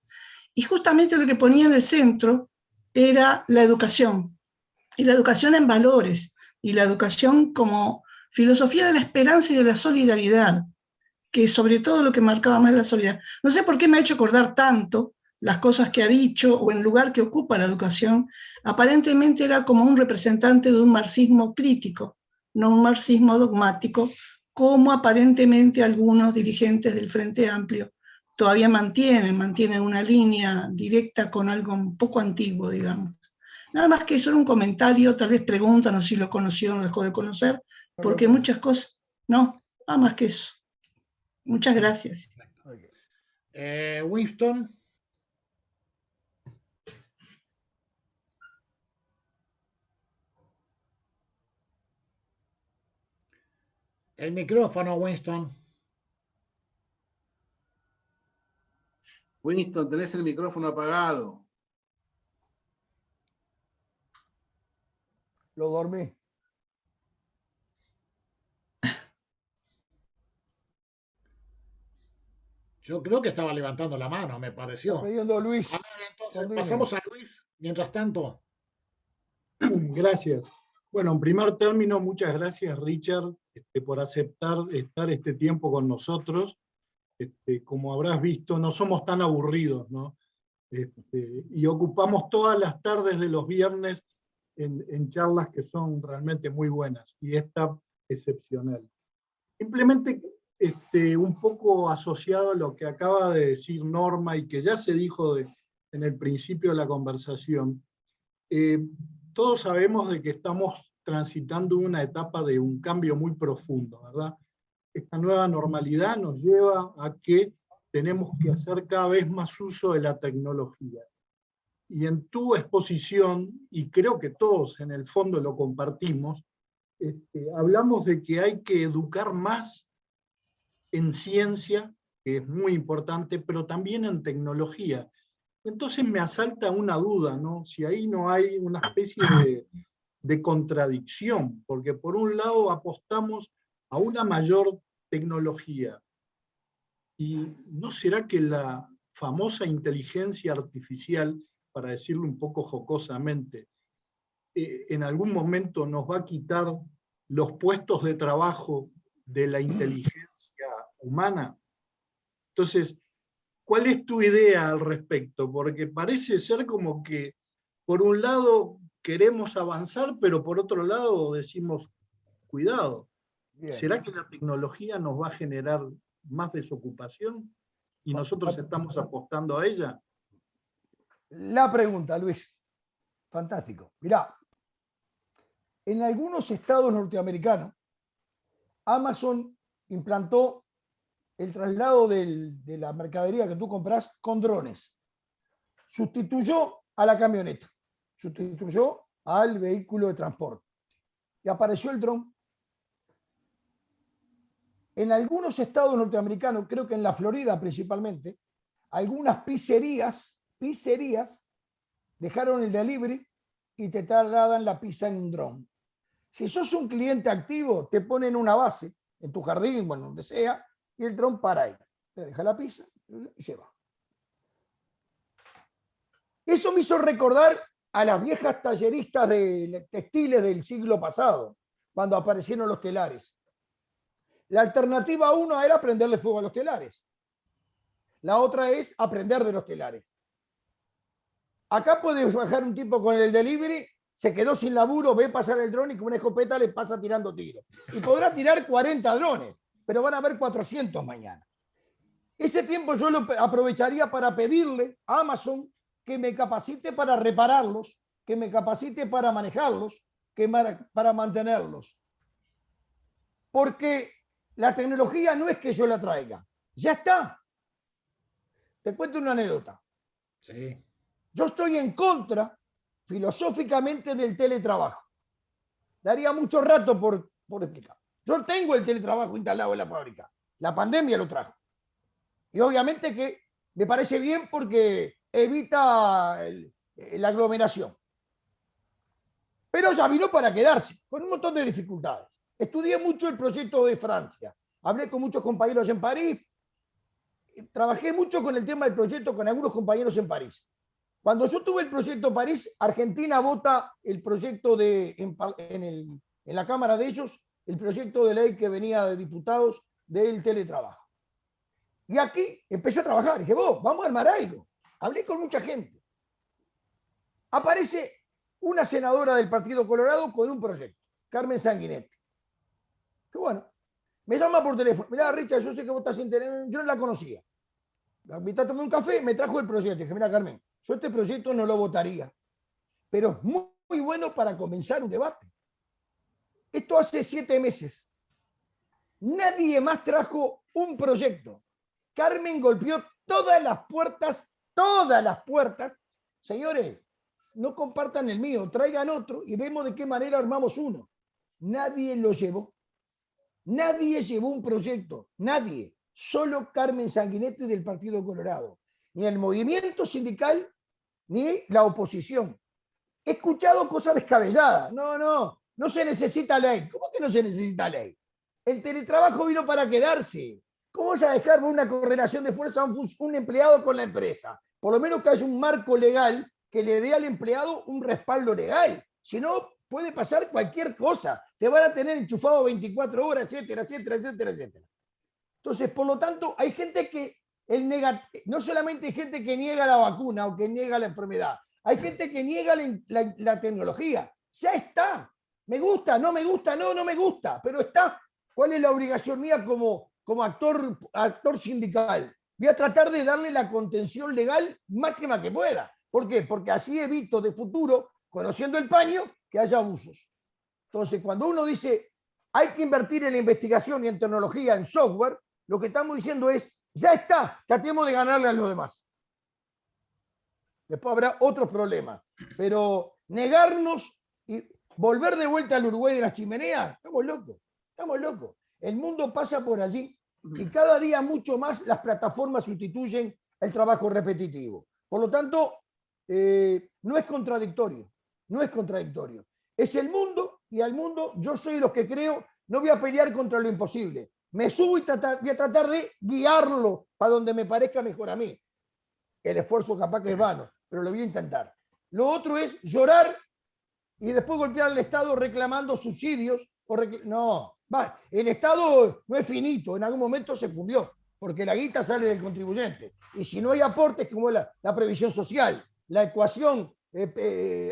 D: y justamente lo que ponía en el centro era la educación, y la educación en valores, y la educación como filosofía de la esperanza y de la solidaridad, que sobre todo lo que marcaba más la solidaridad. No sé por qué me ha hecho acordar tanto las cosas que ha dicho o el lugar que ocupa la educación. Aparentemente era como un representante de un marxismo crítico, no un marxismo dogmático, como aparentemente algunos dirigentes del Frente Amplio todavía mantienen una línea directa con algo un poco antiguo, digamos. Nada más que eso era un comentario, tal vez preguntan, no sé si lo conoció o no dejó de conocer, porque muchas cosas, no, nada más que eso. Muchas gracias.
A: Winston. El micrófono, Winston.
E: Winston, tenés el micrófono apagado.
B: Lo dormí.
A: Yo creo que estaba levantando la mano, me pareció.
B: Está pidiendo Luis.
A: A ver, entonces, pasamos a Luis, mientras tanto.
J: Gracias. Bueno, en primer término, muchas gracias, Richard, por aceptar estar este tiempo con nosotros. Como habrás visto, no somos tan aburridos, ¿no? Y ocupamos todas las tardes de los viernes en charlas que son realmente muy buenas, y esta excepcional. Simplemente un poco asociado a lo que acaba de decir Norma y que ya se dijo en el principio de la conversación, todos sabemos de que estamos transitando una etapa de un cambio muy profundo, ¿verdad? Esta nueva normalidad nos lleva a que tenemos que hacer cada vez más uso de la tecnología. Y en tu exposición, y creo que todos en el fondo lo compartimos, hablamos de que hay que educar más en ciencia, que es muy importante, pero también en tecnología. Entonces me asalta una duda, ¿no? Si ahí no hay una especie de contradicción, porque por un lado apostamos a una mayor tecnología, y ¿no será que la famosa inteligencia artificial, para decirlo un poco jocosamente, en algún momento nos va a quitar los puestos de trabajo de la inteligencia humana? Entonces, ¿cuál es tu idea al respecto? Porque parece ser como que, por un lado, queremos avanzar, pero por otro lado decimos, cuidado, bien. ¿Será que la tecnología nos va a generar más desocupación y nosotros estamos apostando a ella?
B: La pregunta, Luis. Fantástico. Mirá, en algunos estados norteamericanos, Amazon implantó el traslado de la mercadería que tú compras con drones. Sustituyó a la camioneta, sustituyó al vehículo de transporte. Y apareció el dron. En algunos estados norteamericanos, creo que en la Florida principalmente, algunas pizzerías dejaron el delivery y te trasladan la pizza en un dron. Si sos un cliente activo, te ponen una base en tu jardín, bueno, donde sea, y el dron para ahí. Te deja la pizza y se va. Eso me hizo recordar a las viejas talleristas de textiles del siglo pasado, cuando aparecieron los telares. La alternativa una era prenderle fuego a los telares. La otra es aprender de los telares. Acá puedes bajar un tipo con el delivery, se quedó sin laburo, ve pasar el dron y con una escopeta le pasa tirando tiros. Y podrá tirar 40 drones. pero van a haber 400 mañana. Ese tiempo yo lo aprovecharía para pedirle a Amazon que me capacite para repararlos, que me capacite para manejarlos, para mantenerlos. Porque la tecnología no es que yo la traiga, ya está. Te cuento una anécdota.
A: Sí.
B: Yo estoy en contra, filosóficamente, del teletrabajo. Daría mucho rato por explicar. Yo tengo el teletrabajo instalado en la fábrica. La pandemia lo trajo. Y obviamente que me parece bien porque evita la aglomeración. Pero ya vino para quedarse, con un montón de dificultades. Estudié mucho el proyecto de Francia. Hablé con muchos compañeros en París. Trabajé mucho con el tema del proyecto con algunos compañeros en París. Cuando yo tuve el proyecto París, Argentina vota el proyecto en la Cámara de ellos, el proyecto de ley que venía de diputados del teletrabajo. Y aquí empecé a trabajar. Dije, vamos a armar algo. Hablé con mucha gente. Aparece una senadora del Partido Colorado con un proyecto, Carmen Sanguinetti. Que bueno, me llama por teléfono. Mirá, Richard, yo sé que vos estás interesado. Yo no la conocía. La invité a tomar un café, me trajo el proyecto. Dije, mira, Carmen, yo este proyecto no lo votaría, pero es muy, muy bueno para comenzar un debate. Esto hace 7 meses. Nadie más trajo un proyecto. Carmen golpeó todas las puertas. Señores, no compartan el mío, traigan otro y vemos de qué manera armamos uno. Nadie lo llevó. Nadie llevó un proyecto. Nadie. Solo Carmen Sanguinetti del Partido Colorado. Ni el movimiento sindical, ni la oposición. He escuchado cosas descabelladas. No se necesita ley. ¿Cómo que no se necesita ley? El teletrabajo vino para quedarse. ¿Cómo vas a dejar una correlación de fuerza a un empleado con la empresa? Por lo menos que haya un marco legal que le dé al empleado un respaldo legal. Si no, puede pasar cualquier cosa. Te van a tener enchufado 24 horas, etcétera, etcétera, etcétera, etcétera. Entonces, por lo tanto, hay gente que no solamente hay gente que niega la vacuna o que niega la enfermedad, hay gente que niega la tecnología. Ya está. Me gusta, no me gusta, no me gusta, pero está. ¿Cuál es la obligación mía como actor sindical? Voy a tratar de darle la contención legal máxima que pueda. ¿Por qué? Porque así evito de futuro, conociendo el paño, que haya abusos. Entonces, cuando uno dice hay que invertir en la investigación y en tecnología, en software, lo que estamos diciendo es, ya está, tratemos de ganarle a los demás. Después habrá otros problemas. Pero negarnos y volver de vuelta al Uruguay de las chimeneas, estamos locos. El mundo pasa por allí y cada día mucho más las plataformas sustituyen el trabajo repetitivo. Por lo tanto, no es contradictorio. Es el mundo y al mundo yo soy de los que creo, no voy a pelear contra lo imposible. Me subo y voy a tratar de guiarlo para donde me parezca mejor a mí. El esfuerzo capaz que es vano, pero lo voy a intentar. Lo otro es llorar y después golpear al Estado reclamando subsidios. No, el Estado no es finito, en algún momento se fundió, porque la guita sale del contribuyente. Y si no hay aportes como la previsión social, la ecuación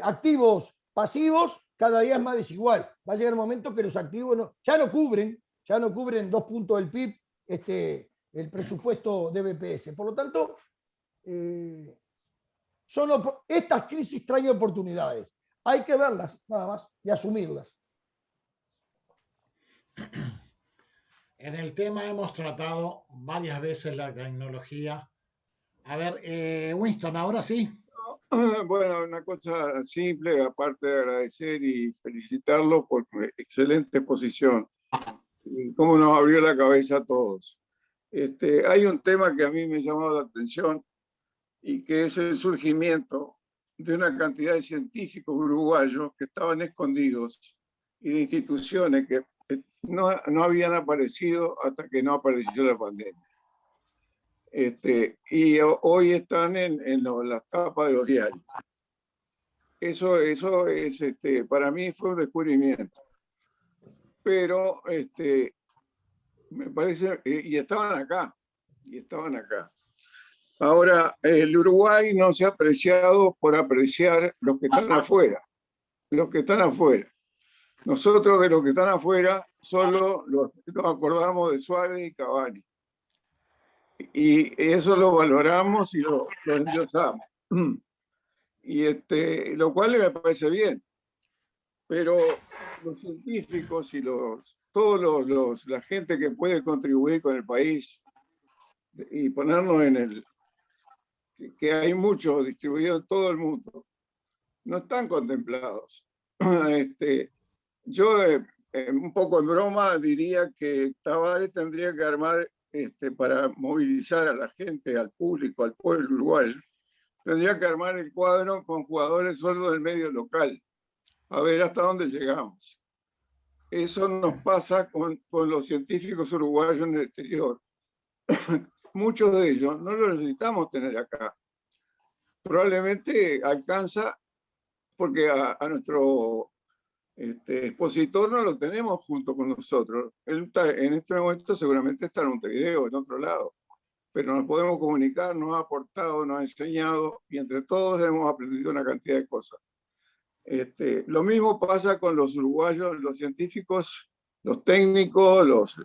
B: activos, pasivos, cada día es más desigual. Va a llegar un momento que los activos ya no cubren 2 puntos del PIB el presupuesto de BPS. Por lo tanto, estas crisis traen oportunidades. Hay que verlas, nada más, y asumirlas.
A: En el tema hemos tratado varias veces la tecnología. A ver, Winston, ahora sí.
H: Bueno, una cosa simple, aparte de agradecer y felicitarlo por excelente exposición. Cómo nos abrió la cabeza a todos. Hay un tema que a mí me llamó la atención y que es el surgimiento de una cantidad de científicos uruguayos que estaban escondidos y de instituciones que no habían aparecido hasta que no apareció la pandemia. Y hoy están en las tapas de los diarios. Eso es, para mí fue un descubrimiento. Pero me parece, y estaban acá. Ahora, el Uruguay no se ha apreciado por apreciar los que están afuera. Nosotros de los que están afuera solo nos acordamos de Suárez y Cavani. Y eso lo valoramos y lo endiosamos. Y lo cual me parece bien. Pero los científicos y la gente que puede contribuir con el país y ponernos que hay muchos distribuidos en todo el mundo, no están contemplados. Yo, un poco en broma, diría que Tavares tendría que armar, para movilizar a la gente, al público, al pueblo uruguayo, tendría que armar el cuadro con jugadores solo del medio local, a ver hasta dónde llegamos. Eso nos pasa con los científicos uruguayos en el exterior. Muchos de ellos no los necesitamos tener acá. Probablemente alcanza porque a nuestro expositor no lo tenemos junto con nosotros. Él en este momento seguramente está en Montevideo, en otro lado, pero nos podemos comunicar, nos ha aportado, nos ha enseñado y entre todos hemos aprendido una cantidad de cosas. Lo mismo pasa con los uruguayos, los científicos, los técnicos,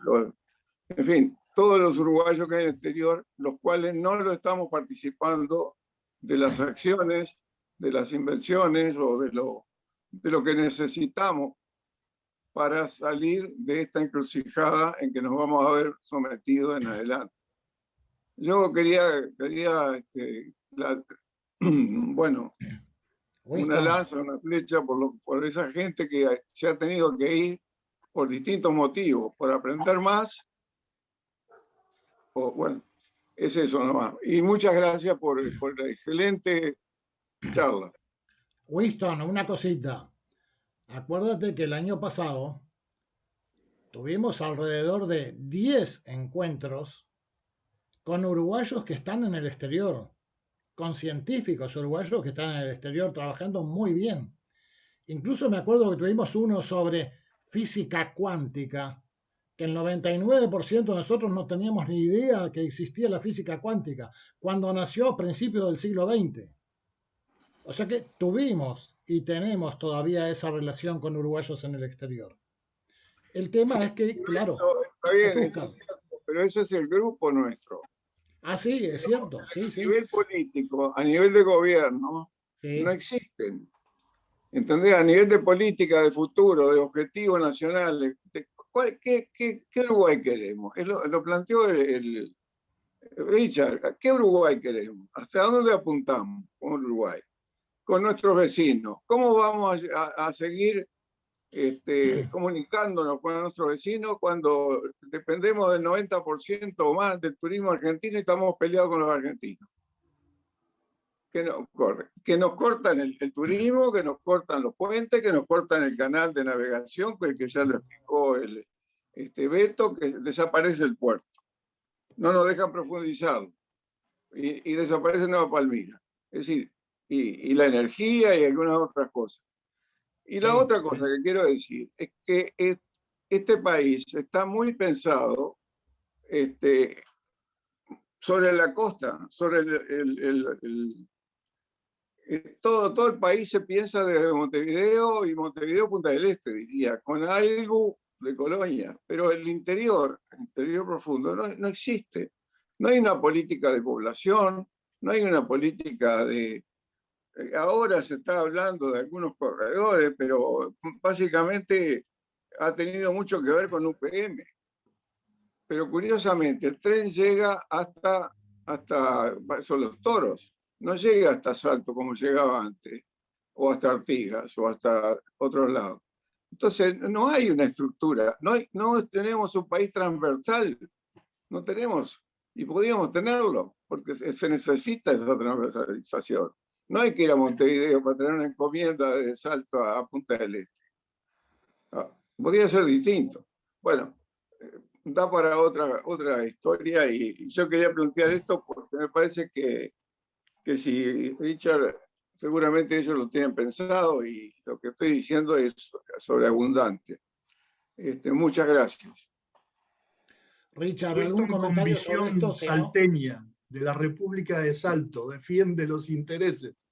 H: en fin, todos los uruguayos que hay en el exterior, los cuales no lo estamos participando de las acciones, de las invenciones o de lo que necesitamos para salir de esta encrucijada en que nos vamos a ver sometidos en adelante. Yo quería bueno, una lanza, una flecha por esa gente que se ha tenido que ir por distintos motivos, por aprender más, bueno, es eso nomás. Y muchas gracias por la excelente charla.
A: Winston, una cosita. Acuérdate que el año pasado tuvimos alrededor de 10 encuentros con uruguayos que están en el exterior, con científicos uruguayos que están en el exterior trabajando muy bien. Incluso me acuerdo que tuvimos uno sobre física cuántica, que el 99% de nosotros no teníamos ni idea que existía la física cuántica, cuando nació a principios del siglo XX. O sea que tuvimos y tenemos todavía esa relación con uruguayos en el exterior. El tema es que, claro...
H: Está bien, eso es cierto, pero eso es el grupo nuestro.
A: Ah, sí, es cierto. Sí,
H: a nivel político, a nivel de gobierno, no existen. ¿Entendés? A nivel de política, de futuro, de objetivos nacionales, ¿qué Uruguay queremos? Lo planteó Richard. ¿Qué Uruguay queremos? ¿Hasta dónde apuntamos con Uruguay? Con nuestros vecinos. ¿Cómo vamos a seguir comunicándonos con nuestros vecinos cuando dependemos del 90% o más del turismo argentino y estamos peleados con los argentinos? Que nos cortan el turismo, que nos cortan los puentes, que nos cortan el canal de navegación, que ya lo explicó Beto, que desaparece el puerto. No nos dejan profundizarlo. Y desaparece Nueva Palmira. Es decir, y la energía y algunas otras cosas. Y la otra cosa que quiero decir es que este país está muy pensado sobre la costa, sobre todo el país se piensa desde Montevideo y Montevideo Punta del Este, diría, con algo de Colonia, pero el interior profundo no existe. No hay una política de población, no hay una política de... Ahora se está hablando de algunos corredores, pero básicamente ha tenido mucho que ver con UPM. Pero curiosamente, el tren llega hasta son los Toros, no llega hasta Salto como llegaba antes, o hasta Artigas, o hasta otros lados. Entonces, no hay una estructura, no tenemos un país transversal, no tenemos, y podríamos tenerlo, porque se necesita esa transversalización. No hay que ir a Montevideo para tener una encomienda de Salto a Punta del Este. Podría ser distinto. Bueno, da para otra historia y yo quería plantear esto porque me parece que si Richard, seguramente ellos lo tienen pensado y lo que estoy diciendo es sobreabundante. Muchas gracias.
A: Richard, ¿algún comentario sobre esto?
J: Salteña de la República de Salto, defiende los intereses.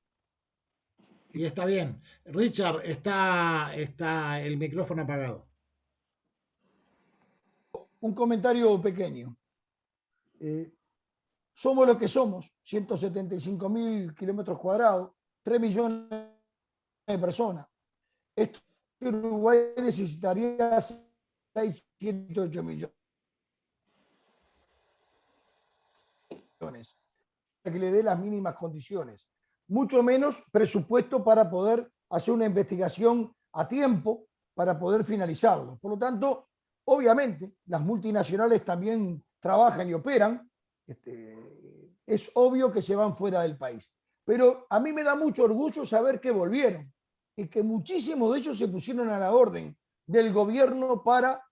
A: Y está bien. Richard, está el micrófono apagado.
B: un comentario pequeño. Somos lo que somos, 175.000 kilómetros cuadrados, 3 millones de personas. Este Uruguay necesitaría 6, 7, 8 millones. Que le dé las mínimas condiciones. Mucho menos presupuesto para poder hacer una investigación a tiempo para poder finalizarlo. Por lo tanto, obviamente, las multinacionales también trabajan y operan. Es obvio que se van fuera del país. Pero a mí me da mucho orgullo saber que volvieron y que muchísimos de ellos se pusieron a la orden del gobierno para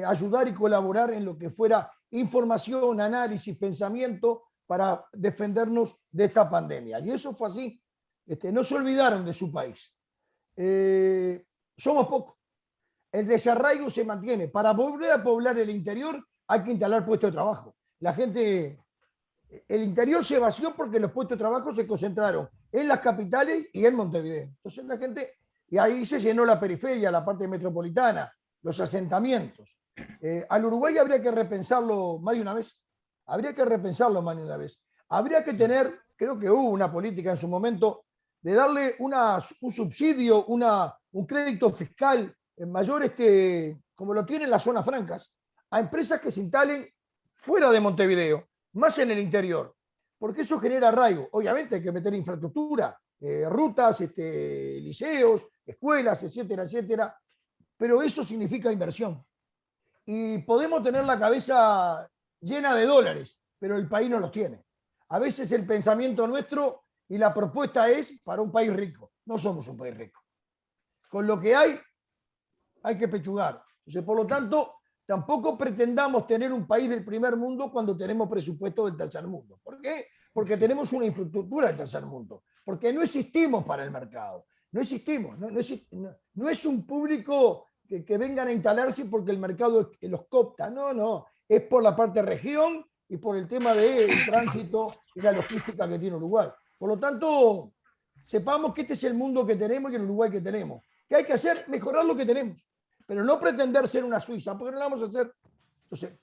B: ayudar y colaborar en lo que fuera información, análisis, pensamiento para defendernos de esta pandemia. Y eso fue así. No se olvidaron de su país. Somos pocos. El desarraigo se mantiene. Para volver a poblar el interior hay que instalar puestos de trabajo. La gente, el interior se vació porque los puestos de trabajo se concentraron en las capitales y en Montevideo. Entonces la gente, y ahí se llenó la periferia, la parte metropolitana, los asentamientos. Al Uruguay habría que repensarlo más de una vez. Habría que repensarlo más de una vez. Habría que tener, creo que hubo una política en su momento, de darle un subsidio, un crédito fiscal mayor, como lo tienen las zonas francas, a empresas que se instalen fuera de Montevideo, más en el interior, porque eso genera arraigo. Obviamente hay que meter infraestructura, rutas, liceos, escuelas, etcétera, etcétera, pero eso significa inversión. Y podemos tener la cabeza llena de dólares, pero el país no los tiene. A veces el pensamiento nuestro y la propuesta es para un país rico. No somos un país rico. Con lo que hay que pechugar. Entonces, por lo tanto, tampoco pretendamos tener un país del primer mundo cuando tenemos presupuesto del tercer mundo. ¿Por qué? Porque tenemos una infraestructura del tercer mundo. Porque no existimos para el mercado. No existimos. No es un público que vengan a instalarse porque el mercado los coopta. No. Es por la parte región y por el tema del tránsito y la logística que tiene Uruguay. Por lo tanto, sepamos que este es el mundo que tenemos y el Uruguay que tenemos. ¿Qué hay que hacer? Mejorar lo que tenemos. Pero no pretender ser una Suiza, porque no lo vamos a hacer. Entonces,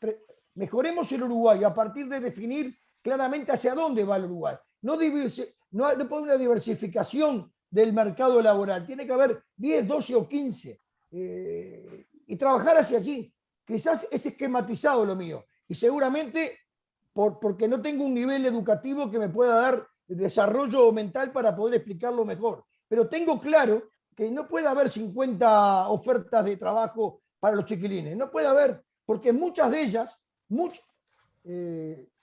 B: mejoremos el Uruguay a partir de definir claramente hacia dónde va el Uruguay. No puede haber una diversificación del mercado laboral. Tiene que haber 10, 12 o 15. Y trabajar hacia allí. Quizás es esquematizado lo mío. Y seguramente porque no tengo un nivel educativo que me pueda dar desarrollo mental para poder explicarlo mejor. Pero tengo claro que no puede haber 50 ofertas de trabajo para los chiquilines. No puede haber, porque muchas de ellas,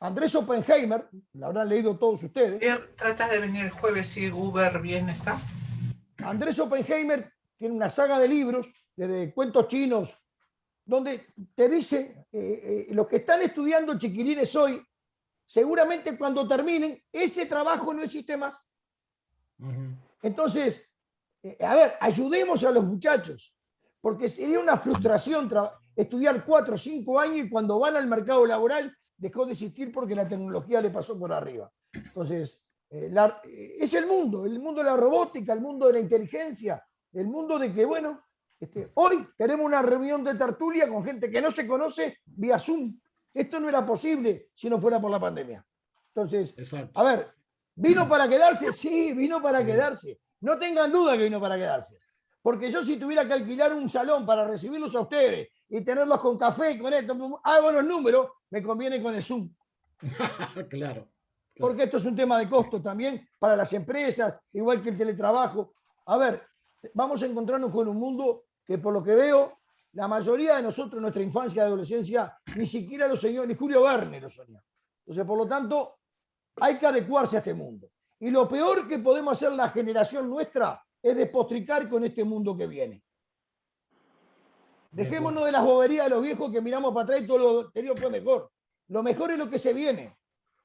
B: Andrés Oppenheimer, la habrán leído todos ustedes.
K: Tratas de venir el jueves si Uber bien está.
B: Andrés Oppenheimer tiene una saga de libros, de cuentos chinos, donde te dice, los que están estudiando chiquilines hoy, seguramente cuando terminen, ese trabajo no existe más. Entonces, ayudemos a los muchachos, porque sería una frustración estudiar 4 o 5 años y cuando van al mercado laboral dejó de existir porque la tecnología le pasó por arriba. Entonces, es el mundo de la robótica, el mundo de la inteligencia, el mundo de que, bueno, hoy tenemos una reunión de tertulia con gente que no se conoce vía Zoom. Esto no era posible si no fuera por la pandemia. Entonces,
A: exacto.
B: A ver, ¿vino para quedarse? Sí, vino para quedarse. No tengan duda que vino para quedarse. Porque yo si tuviera que alquilar un salón para recibirlos a ustedes y tenerlos con café y con esto, hago los números, me conviene con el Zoom.
A: Claro.
B: Porque esto es un tema de costo también para las empresas, igual que el teletrabajo. A ver, vamos a encontrarnos con un mundo que por lo que veo, la mayoría de nosotros en nuestra infancia y adolescencia ni siquiera lo soñó, ni Julio Verne lo soñó. Entonces, por lo tanto, hay que adecuarse a este mundo. Y lo peor que podemos hacer la generación nuestra es despotricar con este mundo que viene. Dejémonos de las boberías de los viejos que miramos para atrás y todo lo anterior fue mejor. Lo mejor es lo que se viene.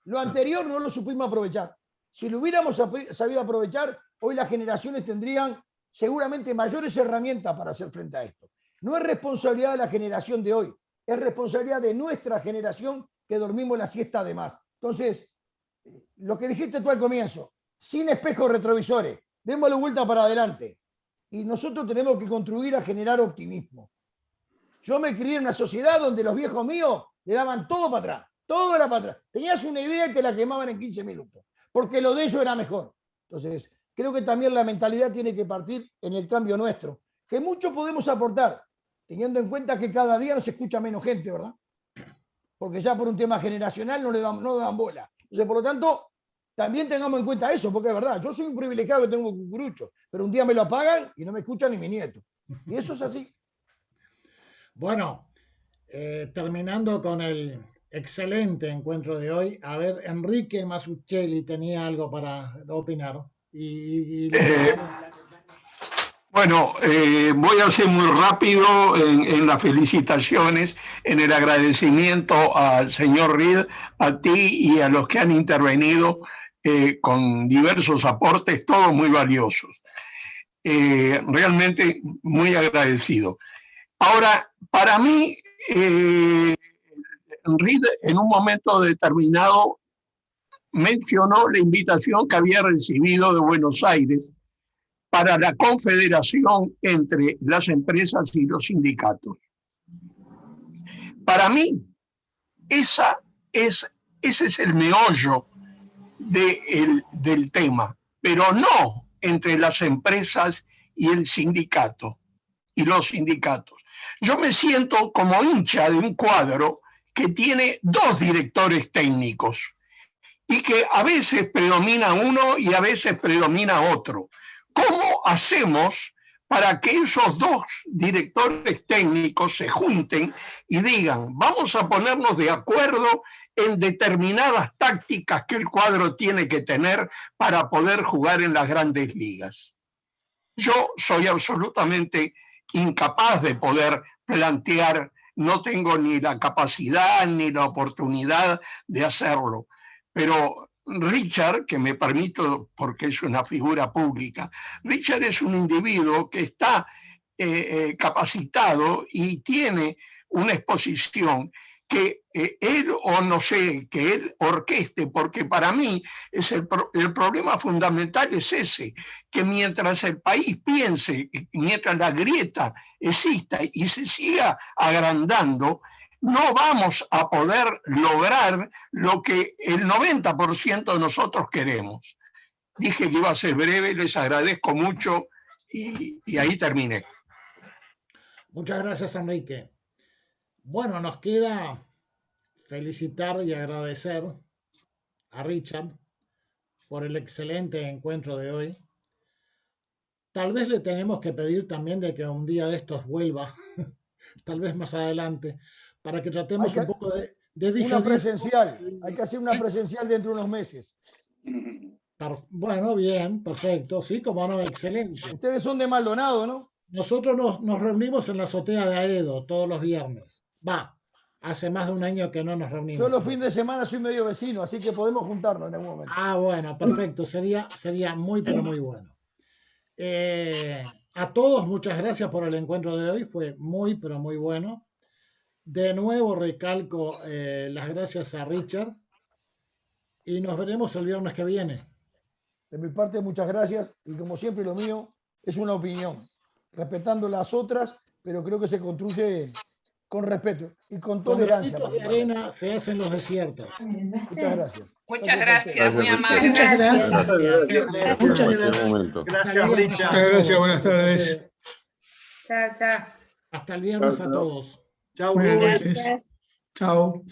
B: Lo anterior no lo supimos aprovechar. Si lo hubiéramos sabido aprovechar, hoy las generaciones tendrían seguramente mayores herramientas para hacer frente a esto. No es responsabilidad de la generación de hoy, es responsabilidad de nuestra generación que dormimos la siesta de más. Entonces, lo que dijiste tú al comienzo, sin espejos retrovisores, démosle vuelta para adelante. Y nosotros tenemos que contribuir a generar optimismo. Yo me crié en una sociedad donde los viejos míos le daban todo para atrás, todo era para atrás. Tenías una idea y te la quemaban en 15 minutos, porque lo de ellos era mejor. Entonces, creo que también la mentalidad tiene que partir en el cambio nuestro, que mucho podemos aportar, teniendo en cuenta que cada día nos escucha menos gente, ¿verdad? Porque ya por un tema generacional no dan bola. Entonces, por lo tanto, también tengamos en cuenta eso, porque es verdad, yo soy un privilegiado que tengo cucurucho, pero un día me lo apagan y no me escucha ni mi nieto. Y eso es así.
A: Bueno, terminando con el excelente encuentro de hoy, a ver, Enrique Masuccelli tenía algo para opinar.
H: Bueno, voy a ser muy rápido en las felicitaciones, en el agradecimiento al señor Reed, a ti y a los que han intervenido con diversos aportes, todos muy valiosos. Realmente muy agradecido. Ahora, para mí, Reed en un momento determinado mencionó la invitación que había recibido de Buenos Aires para la confederación entre las empresas y los sindicatos. Para mí, ese es el meollo del tema, pero no entre las empresas y el sindicato y los sindicatos. Yo me siento como hincha de un cuadro que tiene dos directores técnicos y que a veces predomina uno y a veces predomina otro. ¿Cómo hacemos para que esos dos directores técnicos se junten y digan, vamos a ponernos de acuerdo en determinadas tácticas que el cuadro tiene que tener para poder jugar en las grandes ligas? Yo soy absolutamente incapaz de poder plantear, no tengo ni la capacidad ni la oportunidad de hacerlo, pero Richard, que me permito porque es una figura pública, Richard es un individuo que está capacitado y tiene una exposición que él, o no sé, que él orqueste, porque para mí es el problema fundamental es ese, que mientras el país piense, mientras la grieta exista y se siga agrandando, no vamos a poder lograr lo que el 90% de nosotros queremos. Dije que iba a ser breve, les agradezco mucho y ahí terminé.
A: Muchas gracias, Enrique. Bueno, nos queda felicitar y agradecer a Richard por el excelente encuentro de hoy. Tal vez le tenemos que pedir también de que un día de estos vuelva, tal vez más adelante, para que tratemos un poco de digerir.
B: Una presencial, hay que hacer una presencial dentro de unos meses.
A: Bueno, bien, perfecto, sí, como no, excelente.
B: Ustedes son de Maldonado, ¿no?
A: Nosotros nos reunimos en la azotea de Aedo todos los viernes. Hace más de un año que no nos reunimos.
B: Yo los fines de semana soy medio vecino, así que podemos juntarnos en algún momento.
A: Bueno, perfecto, sería muy, pero muy bueno. A todos, muchas gracias por el encuentro de hoy, fue muy, pero muy bueno. De nuevo recalco las gracias a Richard y nos veremos el viernes que viene.
B: De mi parte, muchas gracias y como siempre lo mío es una opinión, respetando las otras, pero creo que se construye con respeto y con tolerancia.
A: Con granitos de arena se hacen los desiertos.
B: Muchas gracias.
F: Muchas gracias, muy amable.
D: Muchas gracias. Muchas gracias.
J: Gracias, Richard. Muchas gracias, buenas tardes.
K: Chao, chao.
A: Hasta el viernes a todos.
J: Chao,
K: Gracias.
J: Chao.